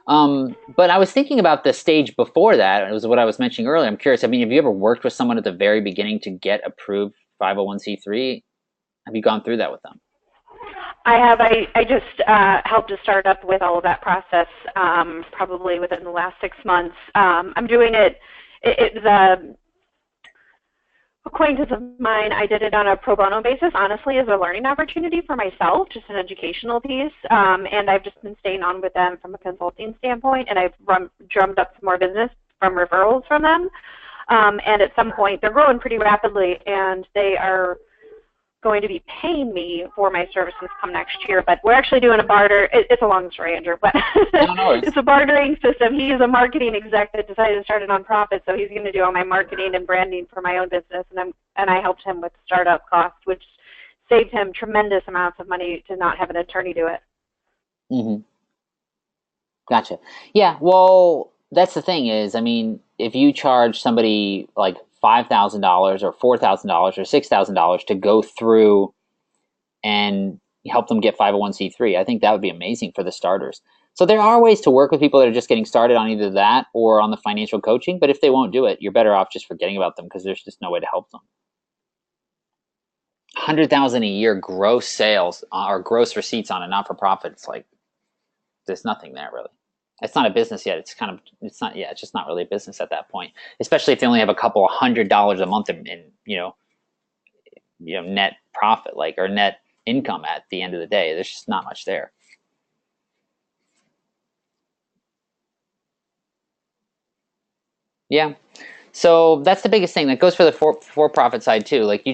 Speaker 1: But I was thinking about the stage before that. It was what I was mentioning earlier. I'm curious. I mean, have you ever worked with someone at the very beginning to get approved 501c3? Have you gone through that with them?
Speaker 5: I have. I just helped a startup with all of that process probably within the last 6 months. I'm doing it. The acquaintance of mine, I did it on a pro bono basis, honestly, as a learning opportunity for myself, just an educational piece. And I've just been staying on with them from a consulting standpoint, and I've drummed up some more business from referrals from them. And at some point, they're growing pretty rapidly, and they are going to be paying me for my services come next year, but we're actually doing a barter. It's a long story, Andrew, but it's a bartering system. He is a marketing exec that decided to start a nonprofit, so he's going to do all my marketing and branding for my own business, and I helped him with startup costs, which saved him tremendous amounts of money to not have an attorney do it.
Speaker 1: Mm-hmm. Gotcha. Yeah, well, that's the thing is, I mean, if you charge somebody like $5,000 or $4,000 or $6,000 to go through and help them get 501c3, I think that would be amazing for the starters. So there are ways to work with people that are just getting started on either that or on the financial coaching, but if they won't do it, you're better off just forgetting about them because there's just no way to help them. 100,000 a year gross sales or gross receipts on a not-for-profit, it's like there's nothing there really. It's not a business yet. It's just not really a business at that point, especially if they only have a couple $100 a month in net profit, like, or net income at the end of the day. There's just not much there. Yeah. So that's the biggest thing. That goes for the for-profit side too. Like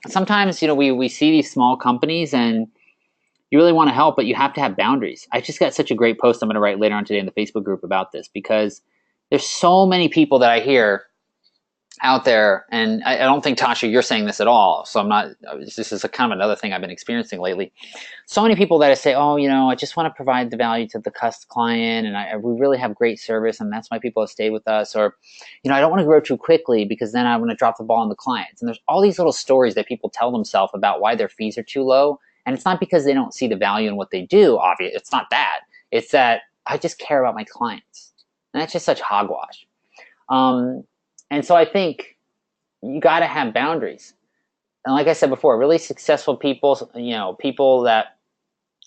Speaker 1: sometimes, we see these small companies and you really want to help, but you have to have boundaries. I just got such a great post I'm going to write later on today in the Facebook group about this because there's so many people that I hear out there, and I don't think, Tasha, you're saying this at all, so I'm not, this is kind of another thing I've been experiencing lately. So many people that I say, I just want to provide the value to the client, and we really have great service, and that's why people have stayed with us, or, I don't want to grow too quickly because then I want to drop the ball on the clients. And there's all these little stories that people tell themselves about why their fees are too low. And it's not because they don't see the value in what they do, obviously. It's not that. It's that I just care about my clients. And that's just such hogwash. And so I think you got to have boundaries. And like I said before, really successful people, people that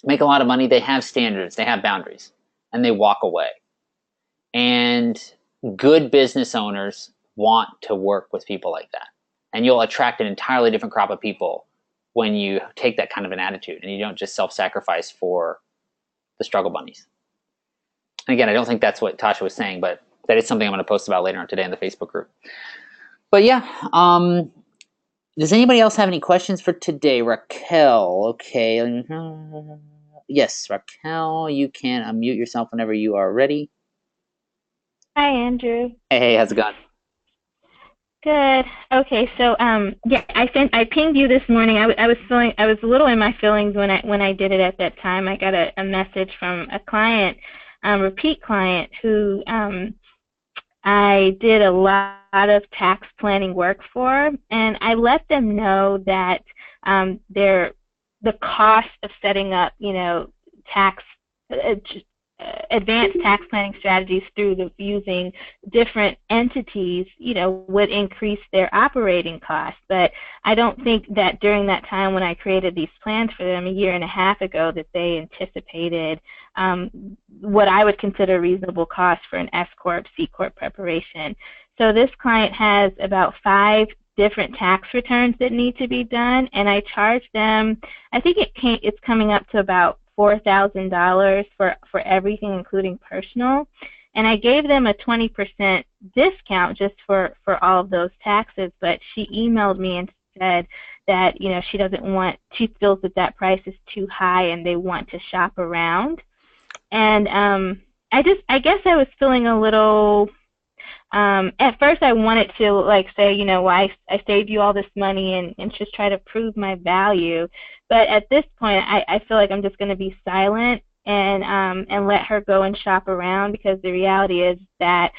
Speaker 1: make a lot of money, they have standards, they have boundaries, and they walk away. And good business owners want to work with people like that. And you'll attract an entirely different crop of people when you take that kind of an attitude and you don't just self-sacrifice for the struggle bunnies. And again, I don't think that's what Tasha was saying, but that is something I'm going to post about later on today in the Facebook group. But yeah, does anybody else have any questions for today? Raquel, okay. Yes, Raquel, you can unmute yourself whenever you are ready.
Speaker 6: Hi, Andrew.
Speaker 1: Hey, how's it going?
Speaker 6: Good. Okay, so I pinged you this morning. I was a little in my feelings when I did it at that time. I got a message from a client, repeat client, who I did a lot of tax planning work for, and I let them know that the cost of setting up, tax uh, advanced tax planning strategies through using different entities, would increase their operating costs. But I don't think that during that time when I created these plans for them a year and a half ago that they anticipated what I would consider reasonable costs for an S Corp, C Corp preparation. So this client has about 5 different tax returns that need to be done, and I charge them, I think it's coming up to about $4,000 for everything, including personal. And I gave them a 20% discount just for all of those taxes, but she emailed me and said that, she feels that price is too high and they want to shop around. And I guess I was feeling a little, at first I wanted to say, well, I saved you all this money and just try to prove my value. But at this point, I feel like I'm just going to be silent and let her go and shop around, because the reality is that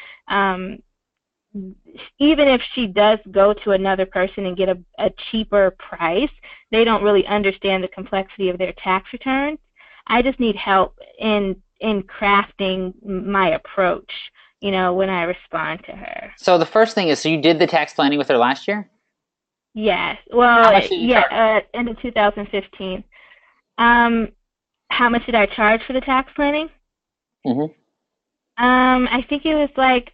Speaker 6: even if she does go to another person and get a cheaper price, they don't really understand the complexity of their tax returns. I just need help in crafting my approach, when I respond to her.
Speaker 1: So the first thing is, so you did the tax planning with her last year?
Speaker 6: Yes.
Speaker 1: How
Speaker 6: Well,
Speaker 1: much did you charge?
Speaker 6: end of 2015. How much did I charge for the tax planning?
Speaker 1: Mm-hmm.
Speaker 6: I think it was like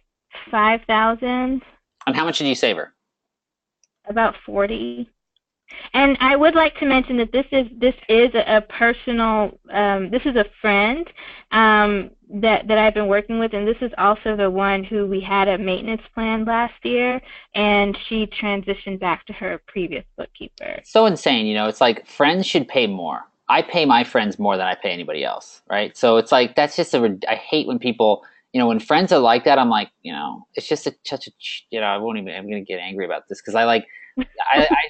Speaker 6: 5,000,
Speaker 1: And how much did you save her?
Speaker 6: about 40. And I would like to mention that this is a personal, this is a friend that I've been working with, and this is also the one who we had a maintenance plan last year, and she transitioned back to her previous bookkeeper.
Speaker 1: So insane, it's like friends should pay more. I pay my friends more than I pay anybody else, right? So it's like, that's just I hate when people, when friends are like that, I'm like, it's just such a, I'm going to get angry about this, because I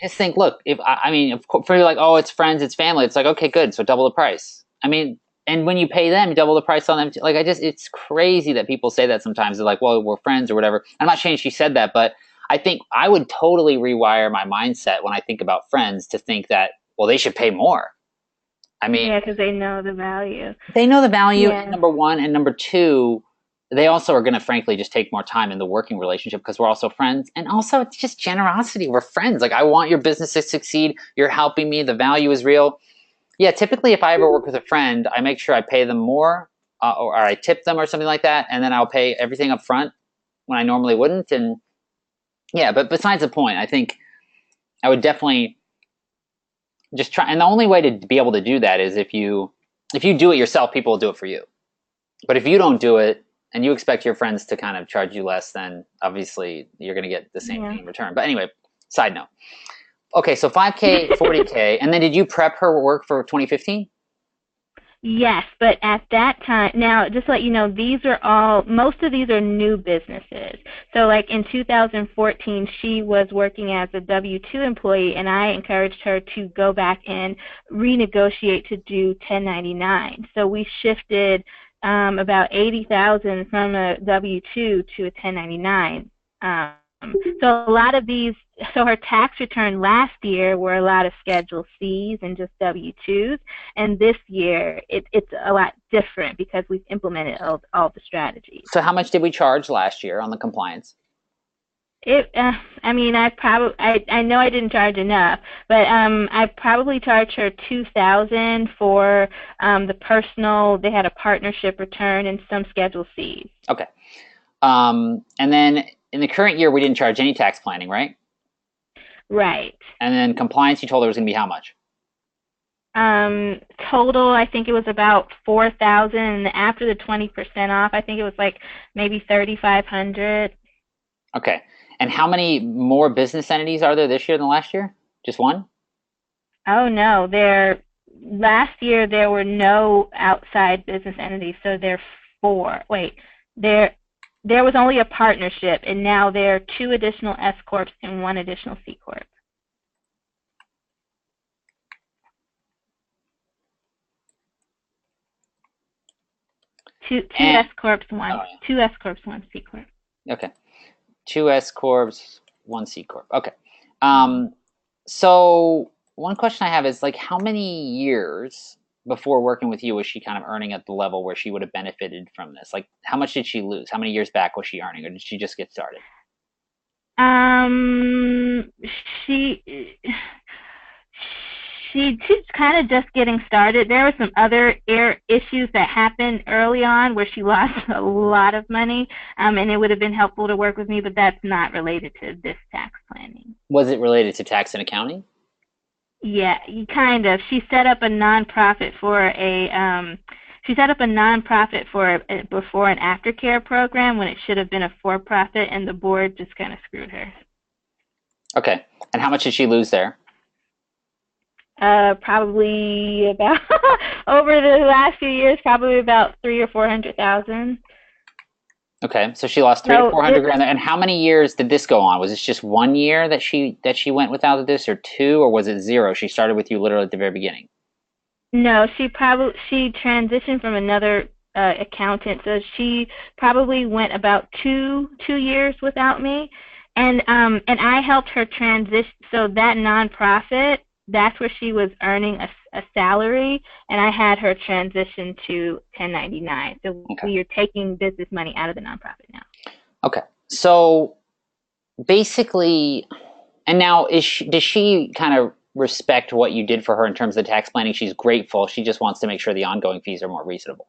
Speaker 1: just think, look, if for you, like, oh, it's friends, it's family, it's like, okay, good, so double the price. And when you pay them, you double the price on them too. Like, it's crazy that people say that sometimes. They're like, well, we're friends or whatever. I'm not saying she said that, but I think I would totally rewire my mindset when I think about friends to think that, well, they should pay more.
Speaker 6: Yeah, because they know the value.
Speaker 1: They know the value,
Speaker 6: Yeah.
Speaker 1: number one, and number two, they also are going to, frankly, just take more time in the working relationship because we're also friends. And also, it's just generosity. We're friends. Like, I want your business to succeed. You're helping me. The value is real. Yeah, typically, if I ever work with a friend, I make sure I pay them more or I tip them or something like that, and then I'll pay everything up front when I normally wouldn't. And yeah, but besides the point, I think I would definitely just try. And the only way to be able to do that is if you do it yourself, people will do it for you. But if you don't do it, and you expect your friends to kind of charge you less, then obviously you're going to get the same thing in return. But anyway, side note. Okay, so 5K, 40K, and then did you prep her work for 2015?
Speaker 6: Yes, but at that time, now just to let you know, most of these are new businesses. So like in 2014, she was working as a W-2 employee, and I encouraged her to go back and renegotiate to do 1099. So we shifted about 80,000 from a W-2 to a 1099. So a lot of these, so her tax return last year were a lot of Schedule Cs and just W-2s, and this year it's a lot different because we've implemented all the strategies.
Speaker 1: So how much did we charge last year on the compliance?
Speaker 6: I know I didn't charge enough, but I probably charged her $2,000 for the personal. They had a partnership return and some Schedule Cs.
Speaker 1: Okay, and then in the current year we didn't charge any tax planning, right?
Speaker 6: Right.
Speaker 1: And then compliance, you told her was going to be how much?
Speaker 6: Total, I think it was about $4,000, and after the 20% off, I think it was like maybe $3,500.
Speaker 1: Okay. And how many more business entities are there this year than last year? Just one?
Speaker 6: Oh no, last year there were no outside business entities, so there are 4. Wait, there was only a partnership, and now there are 2 additional S corps and 1 additional C corp. 2 S corps, 1 C corp.
Speaker 1: Okay. 2 S corps, 1 C corp. Okay. So one question I have is like, how many years before working with you was she kind of earning at the level where she would have benefited from this? Like, how much did she lose? How many years back was she earning, or did she just get started?
Speaker 6: Um, she she's kind of just getting started. There were some other issues that happened early on where she lost a lot of money, and it would have been helpful to work with me, but that's not related to this tax planning.
Speaker 1: Was it related to tax and accounting?
Speaker 6: Yeah, kind of. She set up a nonprofit for a before and after care program when it should have been a for-profit, and the board just kind of screwed her.
Speaker 1: Okay. And how much did she lose there?
Speaker 6: Probably about over the last few years, probably about 300,000 or 400,000.
Speaker 1: Okay, so she lost 300 to 400 grand. And how many years did this go on? Was this just 1 year that she went without this, or 2, or was it 0? She started with you literally at the very beginning.
Speaker 6: No, she transitioned from another accountant, so she probably went about two years without me, and I helped her transition. So that nonprofit, that's where she was earning a salary, and I had her transition to 1099. So we are taking business money out of the nonprofit now.
Speaker 1: Okay, so basically, and now does she kind of respect what you did for her in terms of the tax planning? She's grateful. She just wants to make sure the ongoing fees are more reasonable.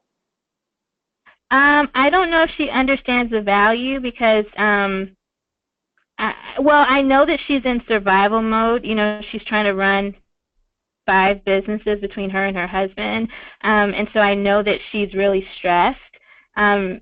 Speaker 6: I don't know if she understands the value because I know that she's in survival mode. You know, she's trying to run 5 businesses between her and her husband, and so I know that she's really stressed. So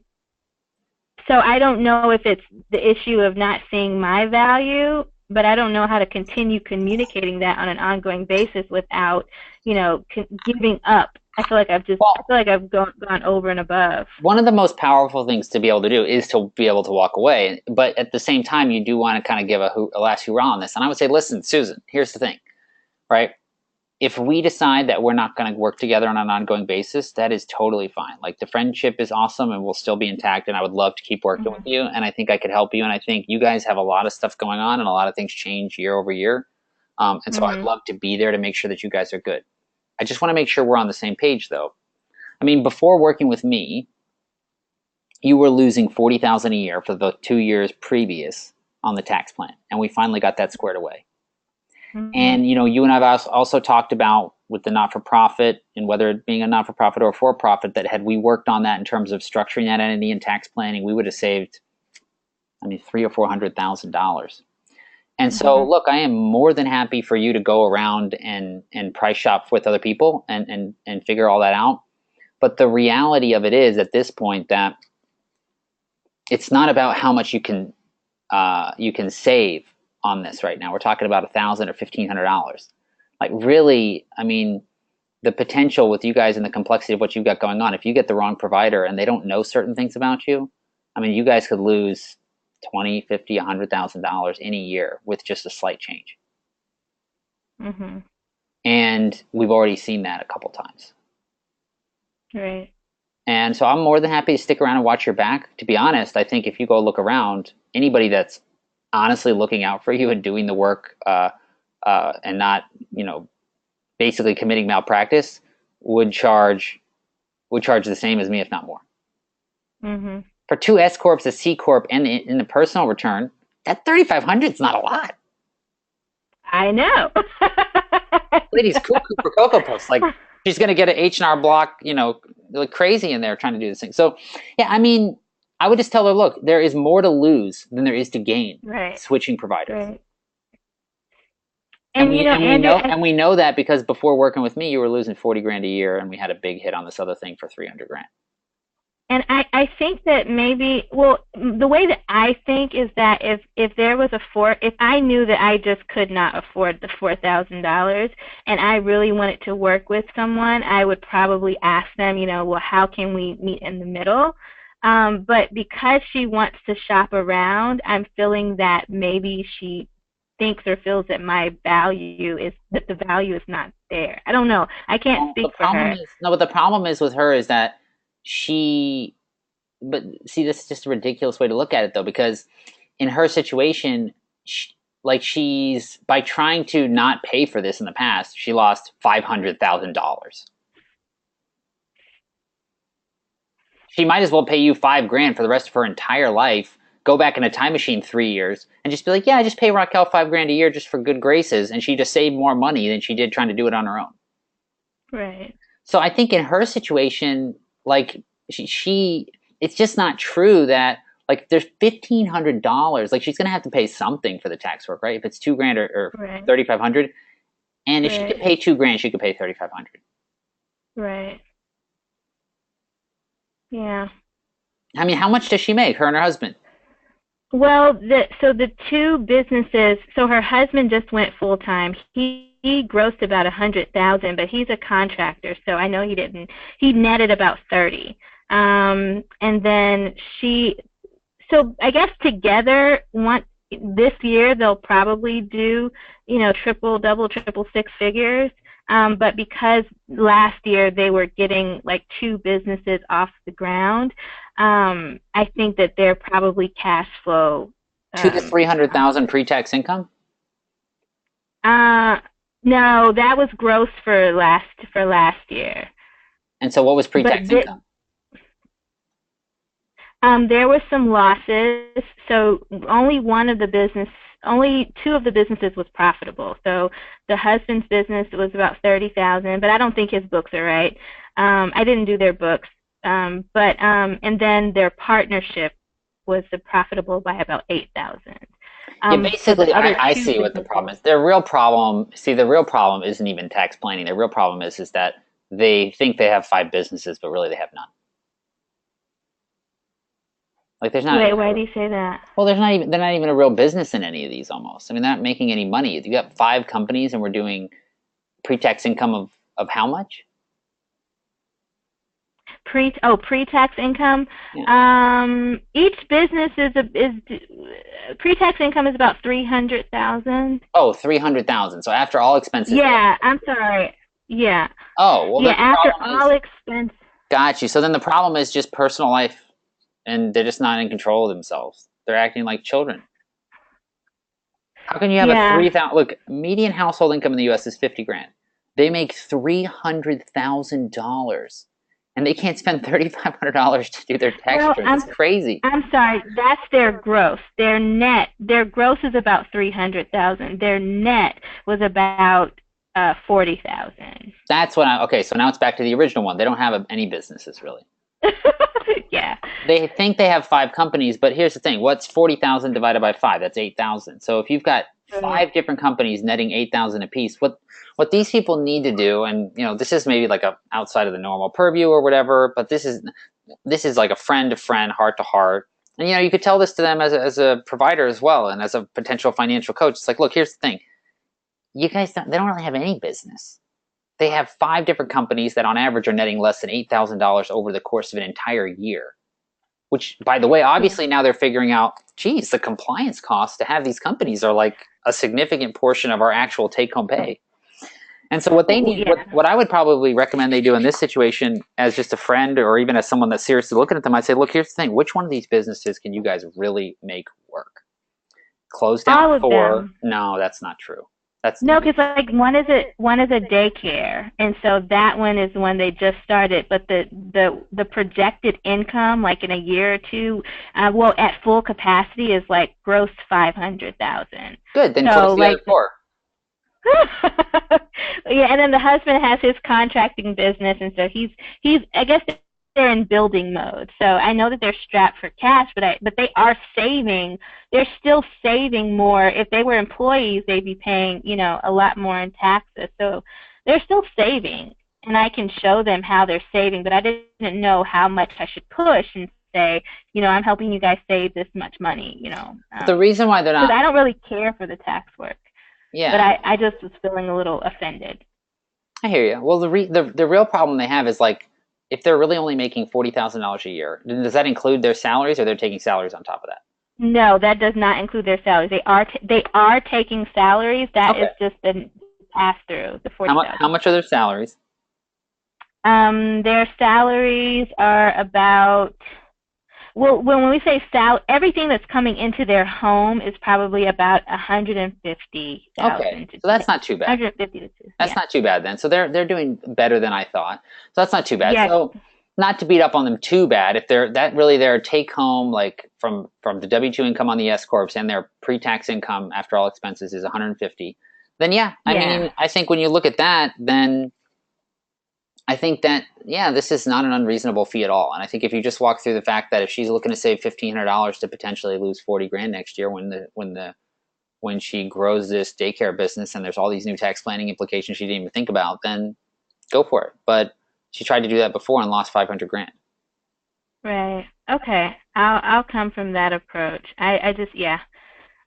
Speaker 6: I don't know if it's the issue of not seeing my value, but I don't know how to continue communicating that on an ongoing basis without, giving up. I feel like I've gone over and above.
Speaker 1: One of the most powerful things to be able to do is to be able to walk away. But at the same time, you do want to kind of give a last hurrah on this. And I would say, listen, Susan, here's the thing, right? If we decide that we're not going to work together on an ongoing basis, that is totally fine. Like, the friendship is awesome and will still be intact, and I would love to keep working with you, and I think I could help you, and I think you guys have a lot of stuff going on, and a lot of things change year over year. And so I'd love to be there to make sure that you guys are good. I just want to make sure we're on the same page, though. I mean, before working with me, you were losing $40,000 a year for the 2 years previous on the tax plan, and we finally got that squared away. And, you and I have also talked about with the not-for-profit, and whether it being a not-for-profit or a for-profit, that had we worked on that in terms of structuring that entity and tax planning, we would have saved, $300,000 or $400,000. And so, look, I am more than happy for you to go around and price shop with other people and figure all that out. But the reality of it is, at this point, that it's not about how much you can save on this right now. We're talking about $1,000 or $1,500. Like, really, the potential with you guys and the complexity of what you've got going on, if you get the wrong provider and they don't know certain things about you, you guys could lose $20,000, $50,000, $100,000 in a year with just a slight change. And we've already seen that a couple times.
Speaker 6: Right.
Speaker 1: And so I'm more than happy to stick around and watch your back. To be honest, I think if you go look around, anybody that's honestly looking out for you and doing the work and not, basically committing malpractice would charge the same as me, if not more. For 2 S corps, a C corp, and in the personal return, that $3,500 is not a lot.
Speaker 6: I know.
Speaker 1: Lady's cuckoo for Cocoa Puffs. Like, she's going to get an H&R Block, like crazy in there trying to do this thing. So, yeah, I would just tell her, look, there is more to lose than there is to gain switching providers.
Speaker 6: Right.
Speaker 1: And we know that because before working with me, you were losing $40,000 a year, and we had a big hit on this other thing for $300,000.
Speaker 6: And I think that maybe, the way that I think is that if there was if I knew that I just could not afford the $4,000 and I really wanted to work with someone, I would probably ask them, how can we meet in the middle? But because she wants to shop around, I'm feeling that maybe she thinks or feels that the value is not there. I don't know. I can't speak for her.
Speaker 1: But the problem is with her is that but see, this is just a ridiculous way to look at it, though, because in her situation, she's by trying to not pay for this in the past, she lost $500,000. She might as well pay you $5,000 for the rest of her entire life. Go back in a time machine 3 years and just be like, yeah, I just pay Raquel $5,000 a year just for good graces, and she just saved more money than she did trying to do it on her own.
Speaker 6: Right.
Speaker 1: So I think in her situation, like she it's just not true that like there's $1,500. Like she's gonna have to pay something for the tax work, right? If it's $2,000 or
Speaker 6: Right.
Speaker 1: $3,500, and if she
Speaker 6: Right.
Speaker 1: could pay $2,000, she could pay $3,500.
Speaker 6: Right. Yeah.
Speaker 1: I mean, how much does she make, her and her husband?
Speaker 6: Well, the two businesses. So her husband just went full time. He grossed about 100,000, but he's a contractor, so I know he didn't. He netted about 30. And then so I guess together, this year they'll probably do, triple, double, triple, six figures. But because last year they were getting like two businesses off the ground, I think that they're probably cash flow.
Speaker 1: $200,000 to $300,000 pre-tax income?
Speaker 6: No, that was gross for last year.
Speaker 1: And so what was pre-tax income?
Speaker 6: There were some losses, so only two of the businesses was profitable. So the husband's business was about 30,000, but I don't think his books are right. I didn't do their books, and then their partnership was profitable by about 8,000.
Speaker 1: Yeah, basically, I see what the problem is. The real problem isn't even tax planning. The real problem is that they think they have 5 businesses, but really they have none. Like there's not.
Speaker 6: Wait, why do you say that?
Speaker 1: Well, they're not even a real business in any of these almost. I mean, they're not making any money. You got 5 companies and we're doing pre-tax income of how much?
Speaker 6: Pre-tax income.
Speaker 1: Yeah.
Speaker 6: Each business is pre-tax income is about 300,000.
Speaker 1: Oh, 300,000. So after all expenses.
Speaker 6: Yeah, I'm sorry. Yeah.
Speaker 1: Oh, well.
Speaker 6: Yeah, after all expenses.
Speaker 1: Got you. So then the problem is just personal life, and they're just not in control of themselves. They're acting like children. How can you have a 3,000? Look, median household income in the U.S. is $50,000. They make $300,000. And they can't spend $3,500 to do their tax returns. It's crazy.
Speaker 6: I'm sorry, that's their gross. Their gross is about 300,000. Their net was about 40,000.
Speaker 1: That's what okay, so now it's back to the original one. They don't have any businesses really.
Speaker 6: Yeah.
Speaker 1: They think they have 5 companies, but here's the thing. What's 40,000 divided by 5? That's 8,000. So if you've got 5 different companies netting 8,000 apiece, what these people need to do, and this is maybe like a outside of the normal purview or whatever, but this is like a friend to friend, heart to heart, and you could tell this to them as a provider as well, and as a potential financial coach. It's like, look, here's the thing: you guys they don't really have any business. They have 5 different companies that on average are netting less than $8,000 over the course of an entire year. Which, by the way, obviously now they're figuring out, geez, the compliance costs to have these companies are like a significant portion of our actual take-home pay. And so what they need, what I would probably recommend they do in this situation as just a friend or even as someone that's seriously looking at them, I'd say, look, here's the thing. Which one of these businesses can you guys really make work? Close down 4? No, that's not true.
Speaker 6: No, because like one is a daycare, and so that one is one they just started. But the projected income, like in a year or two, at full capacity, is like gross 500,000.
Speaker 1: Good, then close the other 4.
Speaker 6: Yeah, and then the husband has his contracting business, and so he's I guess they're in building mode. So I know that they're strapped for cash, but they are saving. They're still saving more. If they were employees, they'd be paying, a lot more in taxes. So they're still saving, and I can show them how they're saving, but I didn't know how much I should push and say, I'm helping you guys save this much money,
Speaker 1: the reason why they're not...
Speaker 6: Because I don't really care for the tax work.
Speaker 1: Yeah.
Speaker 6: But I just was feeling a little offended.
Speaker 1: I hear you. Well, the real problem they have is like, if they're really only making $40,000 a year, does that include their salaries, or they're taking salaries on top of that?
Speaker 6: No, that does not include their salaries. They are taking salaries. That is just the pass through. The $40,000.
Speaker 1: How much are their salaries?
Speaker 6: Their salaries are about. well, when we say everything that's coming into their home is probably about 150,000.
Speaker 1: Okay, so that's not too bad.
Speaker 6: 150 to 2.
Speaker 1: That's not too bad then. So they're doing better than I thought. So that's not too bad.
Speaker 6: Yeah.
Speaker 1: So not to beat up on them too bad, if they're that really their take home, like from the W-2 income on the S corps and their pre-tax income after all expenses is 150, then yeah, I mean, I think when you look at that, then I think that this is not an unreasonable fee at all. And I think if you just walk through the fact that if she's looking to save $1,500 to potentially lose 40 grand next year when she grows this daycare business and there's all these new tax planning implications she didn't even think about, then go for it. But she tried to do that before and lost 500 grand.
Speaker 6: Right. Okay. I'll come from that approach. I just,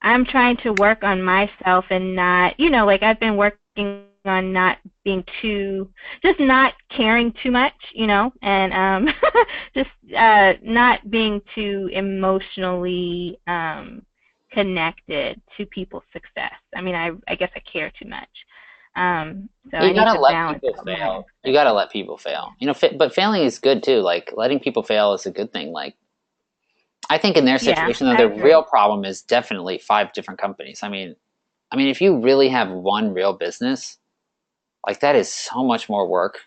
Speaker 6: I'm trying to work on myself and not, like I've been working on not being just not caring too much, and just not being too emotionally connected to people's success. I mean, I guess I care too much. So
Speaker 1: you gotta let people fail. You gotta let people fail. But failing is good too. Like letting people fail is a good thing. Like I think in their situation though, the real problem is definitely 5 different companies. I mean, if you really have one real business, like that is so much more work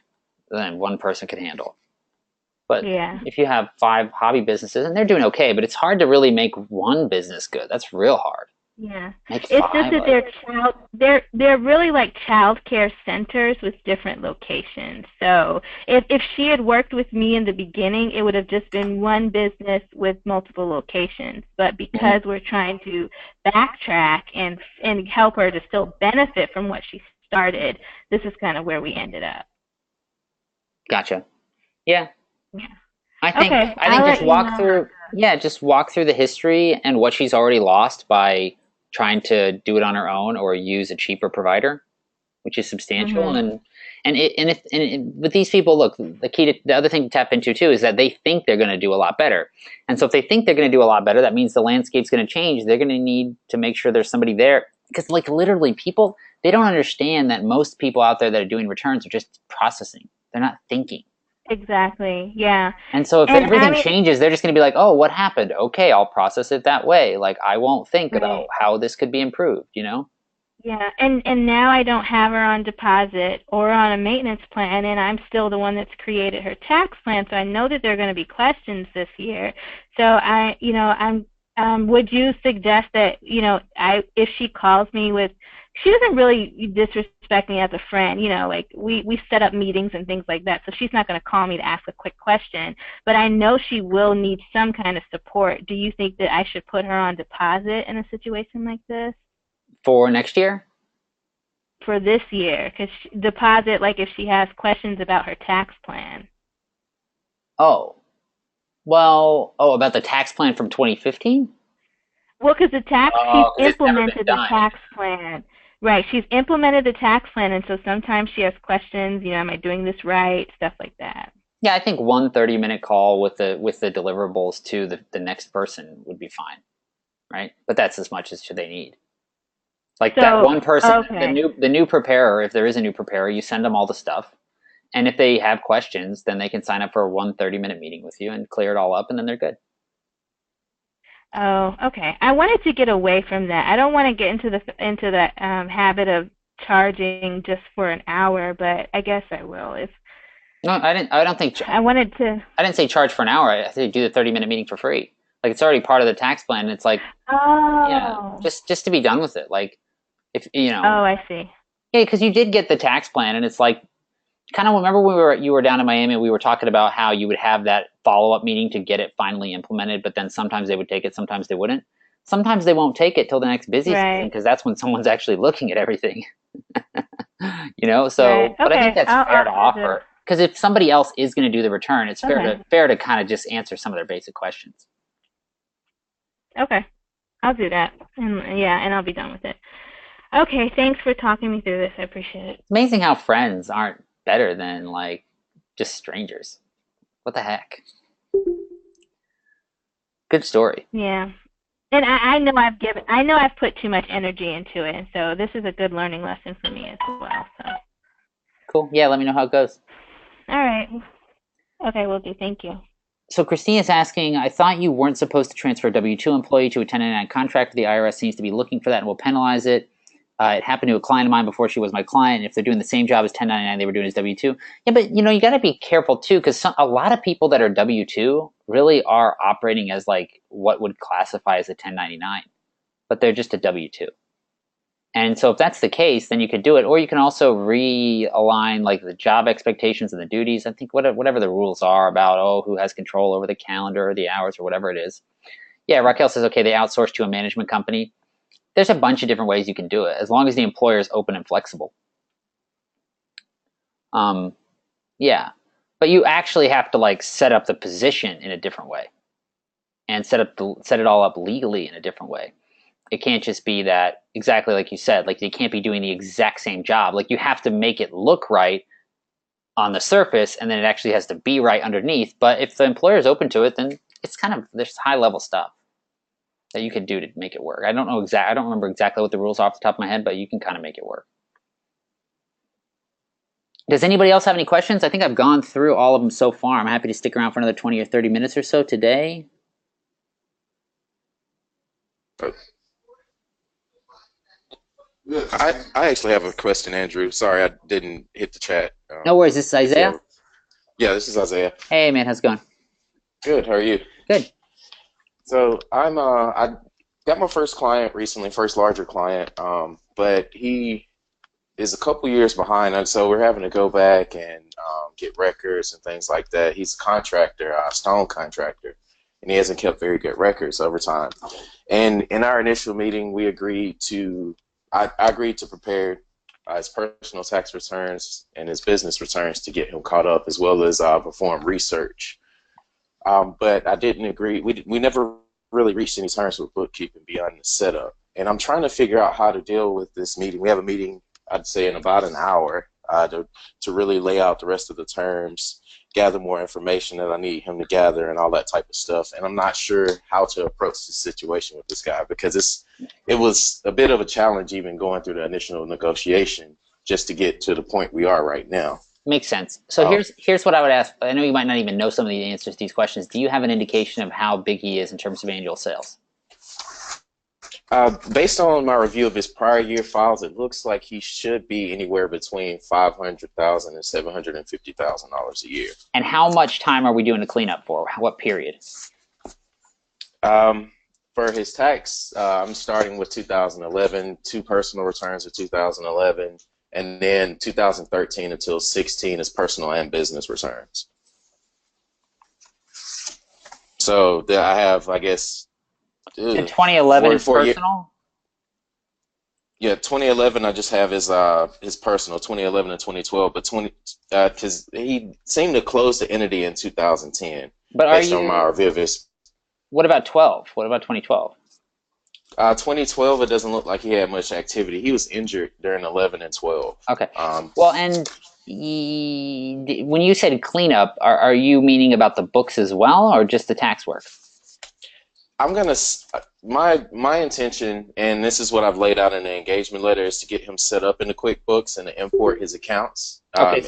Speaker 1: than one person can handle. But if you have 5 hobby businesses and they're doing okay, but it's hard to really make one business good. That's real hard.
Speaker 6: Yeah,
Speaker 1: it's
Speaker 6: just that they're really like child care centers with different locations. So if she had worked with me in the beginning, it would have just been one business with multiple locations. But because we're trying to backtrack and help her to still benefit from what she started, this is kind of where we ended up.
Speaker 1: Gotcha. Yeah. I think just walk through the history and what she's already lost by trying to do it on her own or use a cheaper provider, which is substantial. And with these people, look, the other thing to tap into too is that they think they're going to do a lot better. And so if they think they're going to do a lot better, that means the landscape's going to change. They're going to need to make sure there's somebody there, because like literally people, they don't understand that most people out there that are doing returns are just processing. They're not thinking.
Speaker 6: Exactly. Yeah.
Speaker 1: And so if everything changes, they're just going to be like, oh, what happened? Okay, I'll process it that way. Like I won't think about how this could be improved, Yeah.
Speaker 6: And now I don't have her on deposit or on a maintenance plan, and I'm still the one that's created her tax plan. So I know that there are going to be questions this year. So would you suggest that, if she calls me she doesn't really disrespect me as a friend, like we set up meetings and things like that. So she's not going to call me to ask a quick question, but I know she will need some kind of support. Do you think that I should put her on deposit in a situation like this?
Speaker 1: For next year?
Speaker 6: For this year, because deposit, like if she has questions about her tax plan.
Speaker 1: Oh. Well, about the tax plan from 2015?
Speaker 6: Well, because she's implemented the tax plan. Right, she's implemented the tax plan, and so sometimes she has questions, am I doing this right, stuff like that.
Speaker 1: Yeah, I think 1 30-minute call with the deliverables to the next person would be fine, right? But that's as much as they need. Like that one person, the new preparer, if there is a new preparer, you send them all the stuff, and if they have questions, then they can sign up for a 1 30-minute meeting with you and clear it all up, and then they're good.
Speaker 6: Oh, okay. I wanted to get away from that. I don't want to get into the habit of charging just for an hour, but I guess I will.
Speaker 1: No, I didn't. I don't think.
Speaker 6: I wanted to.
Speaker 1: I didn't say charge for an hour. I said do the 30-minute meeting for free. Like it's already part of the tax plan. And it's like, just to be done with it. Like, if Oh,
Speaker 6: I see.
Speaker 1: Yeah, because you did get the tax plan, and it's like, kind of remember you were down in Miami. We were talking about how you would have that follow-up meeting to get it finally implemented, but then sometimes they would take it, sometimes they wouldn't. Sometimes they won't take it till the next busy season because that's when someone's actually looking at everything. So but I think that's fair to offer, because if somebody else is going to do the return, it's fair to kind of just answer some of their basic questions.
Speaker 6: Okay, I'll do that, and I'll be done with it. Okay, thanks for talking me through this. I appreciate it.
Speaker 1: It's amazing how friends aren't better than like just strangers. What the heck? Good story.
Speaker 6: Yeah. And I know I've put too much energy into it, and so this is a good learning lesson for me as well. So
Speaker 1: cool. Yeah, let me know how it goes.
Speaker 6: All right. Okay, will do. Thank you.
Speaker 1: So Christina's asking, I thought you weren't supposed to transfer a W-2 employee to a 1099 contractor. The IRS seems to be looking for that and will penalize it. It happened to a client of mine before she was my client. And if they're doing the same job as 1099, they were doing as W-2. Yeah, but you got to be careful too, because a lot of people that are W-2 really are operating as like what would classify as a 1099, but they're just a W-2. And so if that's the case, then you could do it, or you can also realign like the job expectations and the duties. I think whatever the rules are about, who has control over the calendar or the hours or whatever it is. Yeah, Raquel says, okay, they outsource to a management company. There's a bunch of different ways you can do it, as long as the employer is open and flexible. Yeah, but you actually have to like set up the position in a different way, and set it all up legally in a different way. It can't just be that, exactly like you said, like they can't be doing the exact same job. Like you have to make it look right on the surface, and then it actually has to be right underneath. But if the employer is open to it, then it's there's high level stuff that you can do to make it work. I don't remember exactly what the rules are off the top of my head, but you can kind of make it work. Does anybody else have any questions? I think I've gone through all of them so far. I'm happy to stick around for another 20 or 30 minutes or so today.
Speaker 7: I actually have a question, Andrew. Sorry, I didn't hit the chat.
Speaker 1: No worries. This is Isaiah?
Speaker 7: Yeah, this is Isaiah.
Speaker 1: Hey, man. How's it going?
Speaker 7: Good. How are you?
Speaker 1: Good.
Speaker 7: So I got my first client recently, first larger client, but he is a couple years behind, and so we're having to go back and get records and things like that. He's a contractor, a stone contractor, and he hasn't kept very good records over time. And in our initial meeting, we agreed to I agreed to prepare his personal tax returns and his business returns to get him caught up, as well as perform research. But I didn't agree. We never really reached any terms with bookkeeping beyond the setup. And I'm trying to figure out how to deal with this meeting. We have a meeting, I'd say, in about an hour to really lay out the rest of the terms, gather more information that I need him to gather, and all that type of stuff. And I'm not sure how to approach the situation with this guy, because it was a bit of a challenge even going through the initial negotiation just to get to the point we are right now.
Speaker 1: Makes sense. So here's what I would ask. I know you might not even know some of the answers to these questions. Do you have an indication of how big he is in terms of annual sales?
Speaker 7: Based on my review of his prior year files, it looks like he should be anywhere between $500,000 and $750,000 a year.
Speaker 1: And how much time are we doing a cleanup for? What period?
Speaker 7: For his tax, I'm starting with 2011, 2 personal returns of 2011, and then 2013 until 16 is personal and business returns. So I have, I guess,
Speaker 1: in 2011 is personal?
Speaker 7: Yeah, 2011 I just have his personal, 2011 and 2012, but because he seemed to close the entity in 2010.
Speaker 1: But
Speaker 7: based on my review of his.
Speaker 1: What about 12? What about 2012?
Speaker 7: 2012, it doesn't look like he had much activity. He was injured during 11 and 12.
Speaker 1: Okay. Well, and when you said cleanup, are you meaning about the books as well, or just the tax work?
Speaker 7: I'm gonna my intention, and this is what I've laid out in the engagement letter, is to get him set up in the QuickBooks and to import his accounts.
Speaker 1: Okay,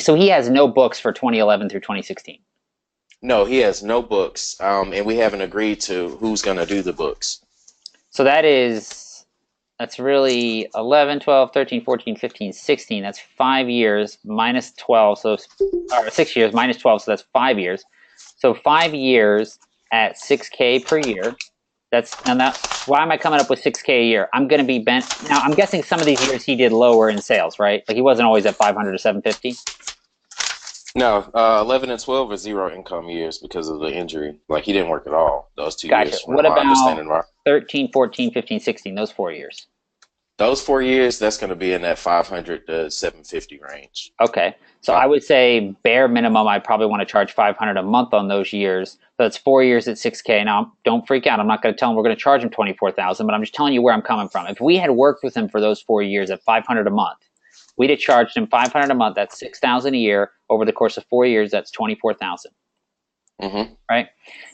Speaker 1: so he has no books for 2011 through 2016.
Speaker 7: No, he has no books, and we haven't agreed to who's going to do the books.
Speaker 1: So that's really 11, 12, 13, 14, 15, 16. That's 5 years minus 12, or 6 years minus 12, so that's 5 years. So 5 years at $6K per year. Why am I coming up with $6K a year? I'm going to be bent. Now, I'm guessing some of these years he did lower in sales, right? Like he wasn't always at 500 to 750.
Speaker 7: No, 11 and 12 are zero income years because of the injury. Like he didn't work at all those 2
Speaker 1: Gotcha.
Speaker 7: years.
Speaker 1: What about 13, 14, 15, 16, those 4 years?
Speaker 7: Those 4 years, that's going to be in that 500 to 750 range.
Speaker 1: Okay. So I would say bare minimum, I probably want to charge $500 a month on those years. So that's 4 years at $6K. Now, don't freak out. I'm not going to tell him we're going to charge him $24,000, but I'm just telling you where I'm coming from. If we had worked with him for those 4 years at $500 a month, we'd have charged him $500 a month. That's $6,000 a year. Over the course of 4 years, that's $24,000.
Speaker 7: Mm-hmm.
Speaker 1: Right?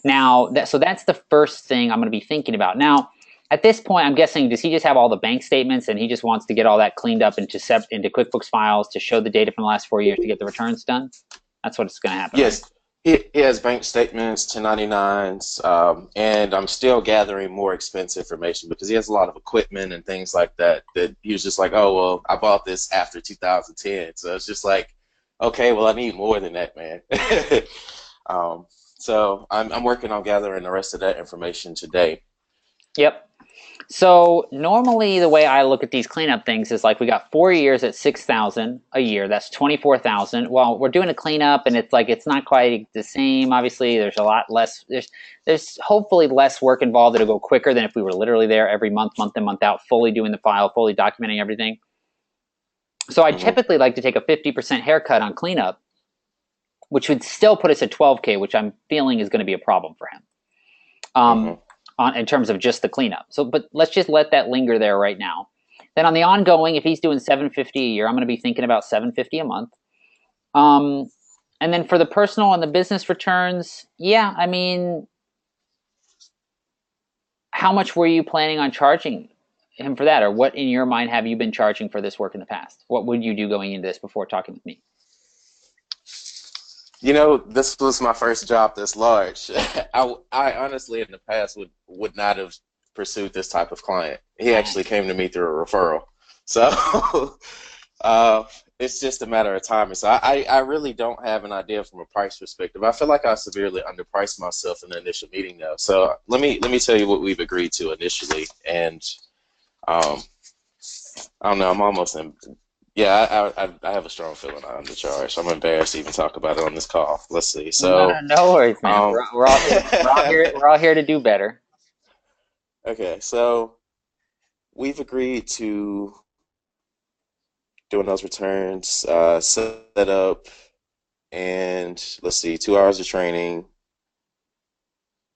Speaker 1: Now, so that's the first thing I'm going to be thinking about. Now, at this point, I'm guessing, does he just have all the bank statements and he just wants to get all that cleaned up into QuickBooks files to show the data from the last 4 years to get the returns done? That's what's going to happen.
Speaker 7: Yes, he has bank statements, 1099s, and I'm still gathering more expense information because he has a lot of equipment and things like that. That he was just like, oh well, I bought this after 2010, so it's just like, okay, well I need more than that, man. So I'm working on gathering the rest of that information today.
Speaker 1: Yep. So normally the way I look at these cleanup things is like we got 4 years at $6,000 a year. That's $24,000. Well, we're doing a cleanup and it's like it's not quite the same. Obviously, there's a lot less. There's hopefully less work involved. It'll go quicker than if we were literally there every month in, month out, fully doing the file, fully documenting everything. So I typically like to take a 50% haircut on cleanup, which would still put us at $12K, which I'm feeling is going to be a problem for him. In terms of just the cleanup. So, but let's just let that linger there right now. Then on the ongoing, if he's doing $750 a year, I'm going to be thinking about $750 a month. And then for the personal and the business returns, yeah, I mean, how much were you planning on charging him for that? Or what in your mind have you been charging for this work in the past? What would you do going into this before talking with me?
Speaker 7: You know, this was my first job this large. I honestly, in the past, would not have pursued this type of client. He actually came to me through a referral. So it's just a matter of timing. So I really don't have an idea from a price perspective. I feel like I severely underpriced myself in the initial meeting, though. So let me tell you what we've agreed to initially. And I don't know, I'm almost in. Yeah, I have a strong feeling I'm undercharged. I'm embarrassed to even talk about it on this call. Let's see. So
Speaker 1: no worries, man. We're all here to do better.
Speaker 7: Okay, so we've agreed to doing those returns, set up, and let's see, 2 hours of training,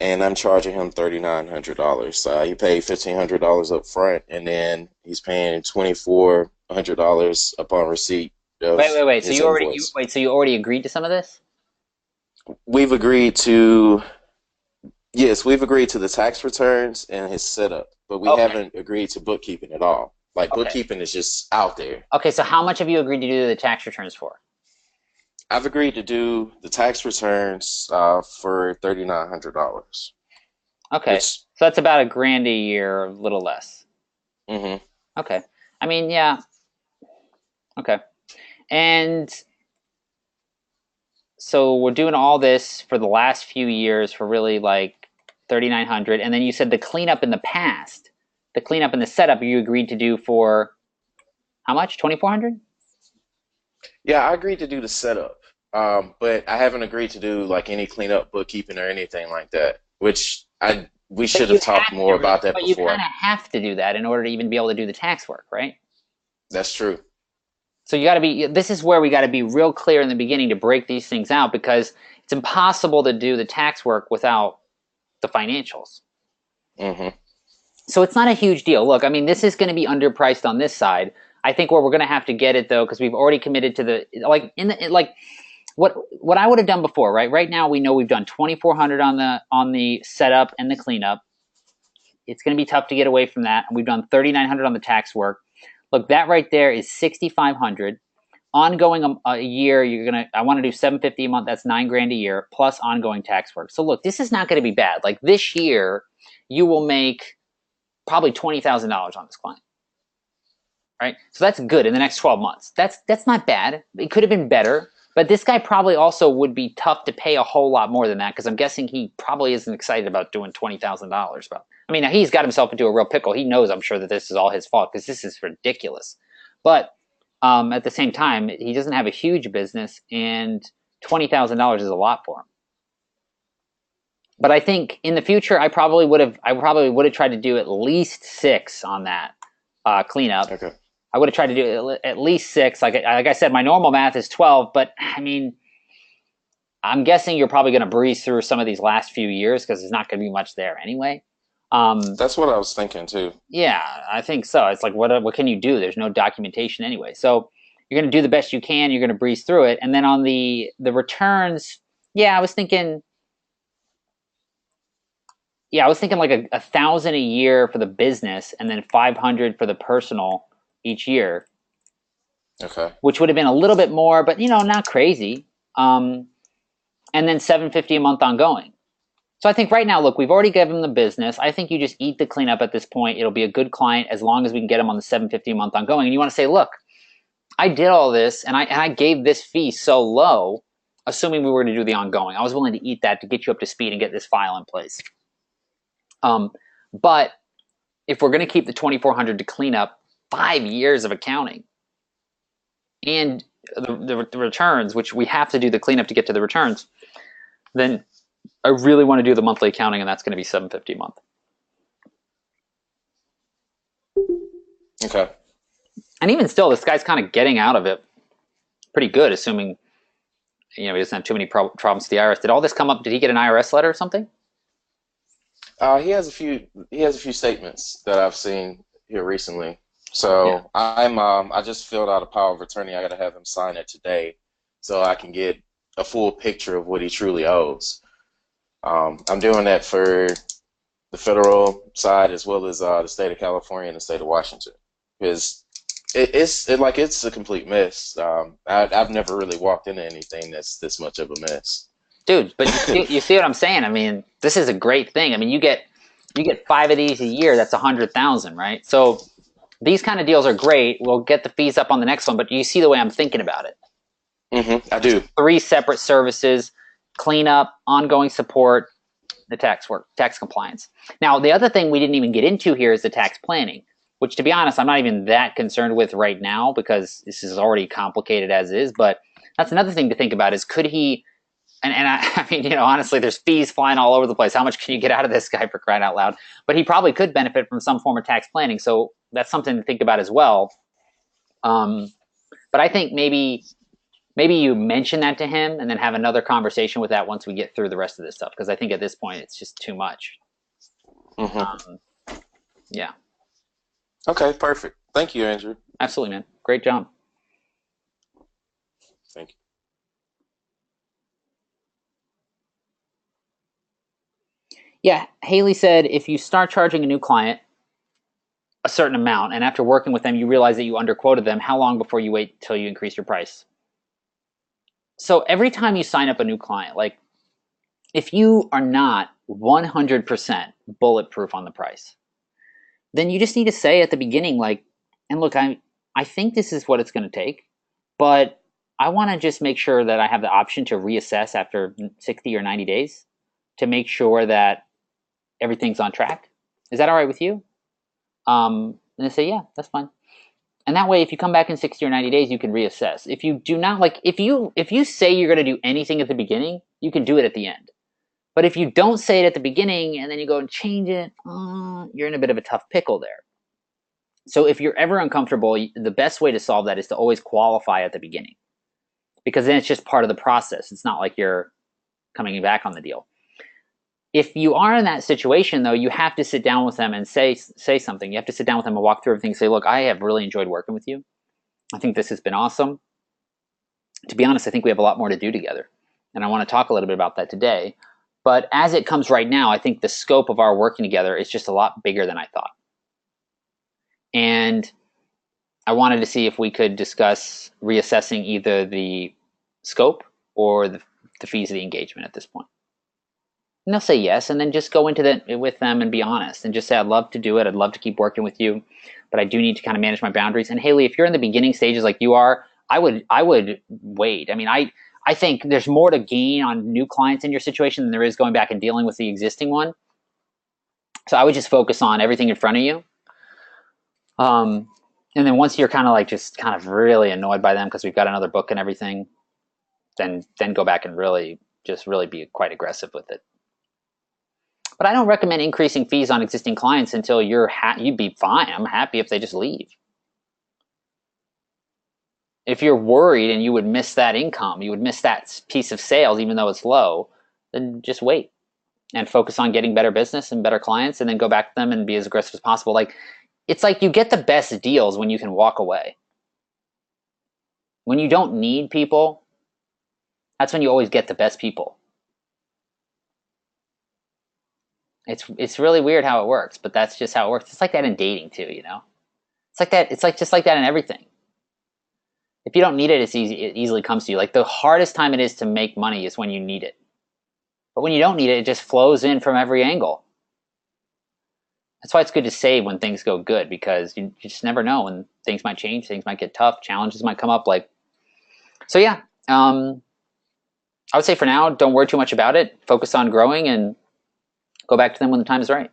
Speaker 7: and I'm charging him $3,900. He paid $1,500 up front, and then he's paying $2,400 upon receipt.
Speaker 1: Wait. So you already agreed to some of this?
Speaker 7: We've agreed to, yes, we've agreed to the tax returns and his setup, but we haven't agreed to bookkeeping at all. Like bookkeeping is just out there.
Speaker 1: Okay, so how much have you agreed to do the tax returns for?
Speaker 7: I've agreed to do the tax returns for $3,900.
Speaker 1: Okay, so that's about $1,000 a year, a little less. Okay, I mean, yeah. Okay, and so we're doing all this for the last few years for really like $3,900, and then you said the cleanup in the past, the cleanup and the setup you agreed to do for how much? $2,400?
Speaker 7: Yeah, I agreed to do the setup, but I haven't agreed to do like any cleanup, bookkeeping, or anything like that. Which we should have talked more about that before.
Speaker 1: But you kind of have to do that in order to even be able to do the tax work, right?
Speaker 7: That's true.
Speaker 1: So you got to be. This is where we got to be real clear in the beginning to break these things out, because it's impossible to do the tax work without the financials. So it's not a huge deal. Look, I mean, this is going to be underpriced on this side. I think where we're going to have to get it though, because we've already committed to the what I would have done before, right? Right now we know we've done $2,400 on the setup and the cleanup. It's going to be tough to get away from that. We've done $3,900 on the tax work. Look, that right there is $6,500. Ongoing a year, I want to do $750 a month. That's $9,000 a year plus ongoing tax work. So look, this is not going to be bad. Like this year, you will make probably $20,000 on this client. Right? So that's good in the next 12 months. That's not bad. It could have been better, but this guy probably also would be tough to pay a whole lot more than that, because I'm guessing he probably isn't excited about doing $20,000. But I mean, he's got himself into a real pickle. He knows, I'm sure, that this is all his fault, because this is ridiculous. But at the same time, he doesn't have a huge business, and $20,000 is a lot for him. But I think in the future, I probably would have tried to do at least 6 on that cleanup.
Speaker 7: Okay.
Speaker 1: I would have tried to do at least 6. Like I said, my normal math is 12, but I mean, I'm guessing you're probably going to breeze through some of these last few years because there's not going to be much there anyway.
Speaker 7: That's what I was thinking too.
Speaker 1: Yeah, I think so. It's like, what can you do? There's no documentation anyway. So you're going to do the best you can. You're going to breeze through it. And then on the returns, I was thinking like $1,000 a year for the business, and then $500 for the personal each year.
Speaker 7: Okay.
Speaker 1: Which would have been a little bit more, but not crazy. and then $750 a month ongoing. So I think right now, look, we've already given them the business. I think you just eat the cleanup at this point. It'll be a good client as long as we can get them on the $750 a month ongoing. And you want to say, look, I did all this and I gave this fee so low, assuming we were to do the ongoing. I was willing to eat that to get you up to speed and get this file in place. But if we're going to keep the $2,400 to clean up 5 years of accounting and the returns, which we have to do the cleanup to get to the returns, then I really want to do the monthly accounting, and that's going to be $750 a month.
Speaker 7: Okay.
Speaker 1: And even still, this guy's kind of getting out of it pretty good, assuming he doesn't have too many problems with the IRS. Did all this come up? Did he get an IRS letter or something?
Speaker 7: He has a few statements that I've seen here recently. So yeah. I just filled out a power of attorney. I got to have him sign it today, so I can get a full picture of what he truly owes. I'm doing that for the federal side as well as the state of California and the state of Washington, because it's a complete mess. I've never really walked into anything that's this much of a mess.
Speaker 1: Dude, but you see what I'm saying? I mean, this is a great thing. I mean, you get 5 of these a year. That's 100,000, right? So these kind of deals are great. We'll get the fees up on the next one, but you see the way I'm thinking about it.
Speaker 7: Mm-hmm, I do.
Speaker 1: 3 separate services: cleanup, ongoing support, the tax work, tax compliance. Now, the other thing we didn't even get into here is the tax planning, which, to be honest, I'm not even that concerned with right now because this is already complicated as is. But that's another thing to think about: is could he? And I mean, honestly, there's fees flying all over the place. How much can you get out of this guy, for crying out loud? But he probably could benefit from some form of tax planning. So that's something to think about as well. But I think maybe you mention that to him and then have another conversation with that once we get through the rest of this stuff. Because I think at this point, it's just too much.
Speaker 7: Mm-hmm.
Speaker 1: Yeah.
Speaker 7: Okay, perfect. Thank you, Andrew.
Speaker 1: Absolutely, man. Great job.
Speaker 7: Thank you.
Speaker 1: Yeah, Haley said if you start charging a new client a certain amount and after working with them you realize that you underquoted them, how long before you wait till you increase your price? So every time you sign up a new client, like if you are not 100% bulletproof on the price, then you just need to say at the beginning, like, and look, I think this is what it's going to take, but I want to just make sure that I have the option to reassess after 60 or 90 days to make sure that everything's on track. Is that all right with you? And they say, yeah, that's fine. And that way, if you come back in 60 or 90 days, you can reassess. If you do not, like, if you say you're going to do anything at the beginning, you can do it at the end. But if you don't say it at the beginning and then you go and change it, you're in a bit of a tough pickle there. So if you're ever uncomfortable, the best way to solve that is to always qualify at the beginning, because then it's just part of the process. It's not like you're coming back on the deal. If you are in that situation, though, you have to sit down with them and say something. You have to sit down with them and walk through everything and say, look, I have really enjoyed working with you. I think this has been awesome. To be honest, I think we have a lot more to do together. And I want to talk a little bit about that today. But as it comes right now, I think the scope of our working together is just a lot bigger than I thought. And I wanted to see if we could discuss reassessing either the scope or the fees of the engagement at this point. And they'll say yes, and then just go into that with them and be honest and just say, I'd love to do it. I'd love to keep working with you, but I do need to kind of manage my boundaries. And Haley, if you're in the beginning stages like you are, I would wait. I mean, I think there's more to gain on new clients in your situation than there is going back and dealing with the existing one. So I would just focus on everything in front of you. And then once you're kind of like just kind of really annoyed by them because we've got another book and everything, then go back and really be quite aggressive with it. But I don't recommend increasing fees on existing clients until you'd be fine. I'm happy if they just leave. If you're worried and you would miss that income, you would miss that piece of sales even though it's low, then just wait and focus on getting better business and better clients, and then go back to them and be as aggressive as possible. Like, it's like you get the best deals when you can walk away. When you don't need people, that's when you always get the best people. It's really weird how it works, but that's just how it works. It's like that in dating too, you know? It's like that. It's like just like that in everything. If you don't need it, it's easy. It easily comes to you. Like the hardest time it is to make money is when you need it. But when you don't need it, it just flows in from every angle. That's why it's good to save when things go good, because you just never know when things might change, things might get tough, challenges might come up. So yeah, I would say for now, don't worry too much about it. Focus on growing and go back to them when the time is right.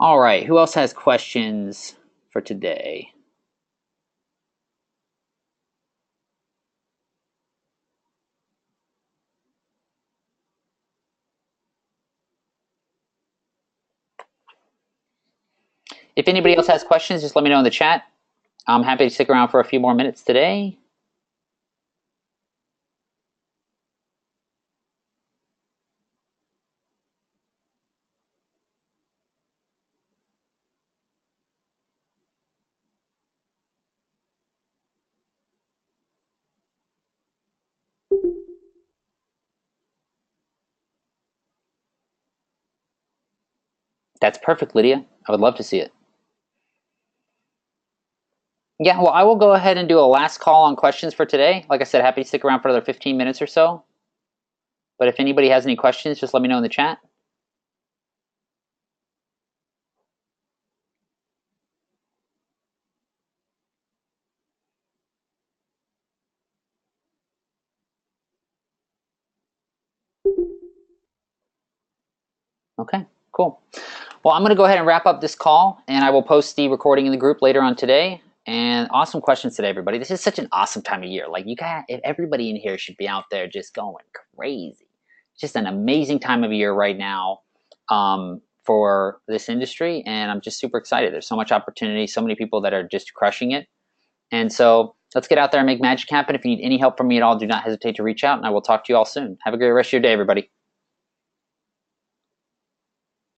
Speaker 1: All right, who else has questions for today? If anybody else has questions, just let me know in the chat. I'm happy to stick around for a few more minutes today. That's perfect, Lydia. I would love to see it. Yeah, well, I will go ahead and do a last call on questions for today. Like I said, happy to stick around for another 15 minutes or so. But if anybody has any questions, just let me know in the chat. Okay, cool. Well, I'm going to go ahead and wrap up this call, and I will post the recording in the group later on today. And awesome questions today, everybody. This is such an awesome time of year. Like, everybody in here should be out there just going crazy. It's just an amazing time of year right now for this industry, and I'm just super excited. There's so much opportunity, so many people that are just crushing it. And so let's get out there and make magic happen. If you need any help from me at all, do not hesitate to reach out, and I will talk to you all soon. Have a great rest of your day, everybody.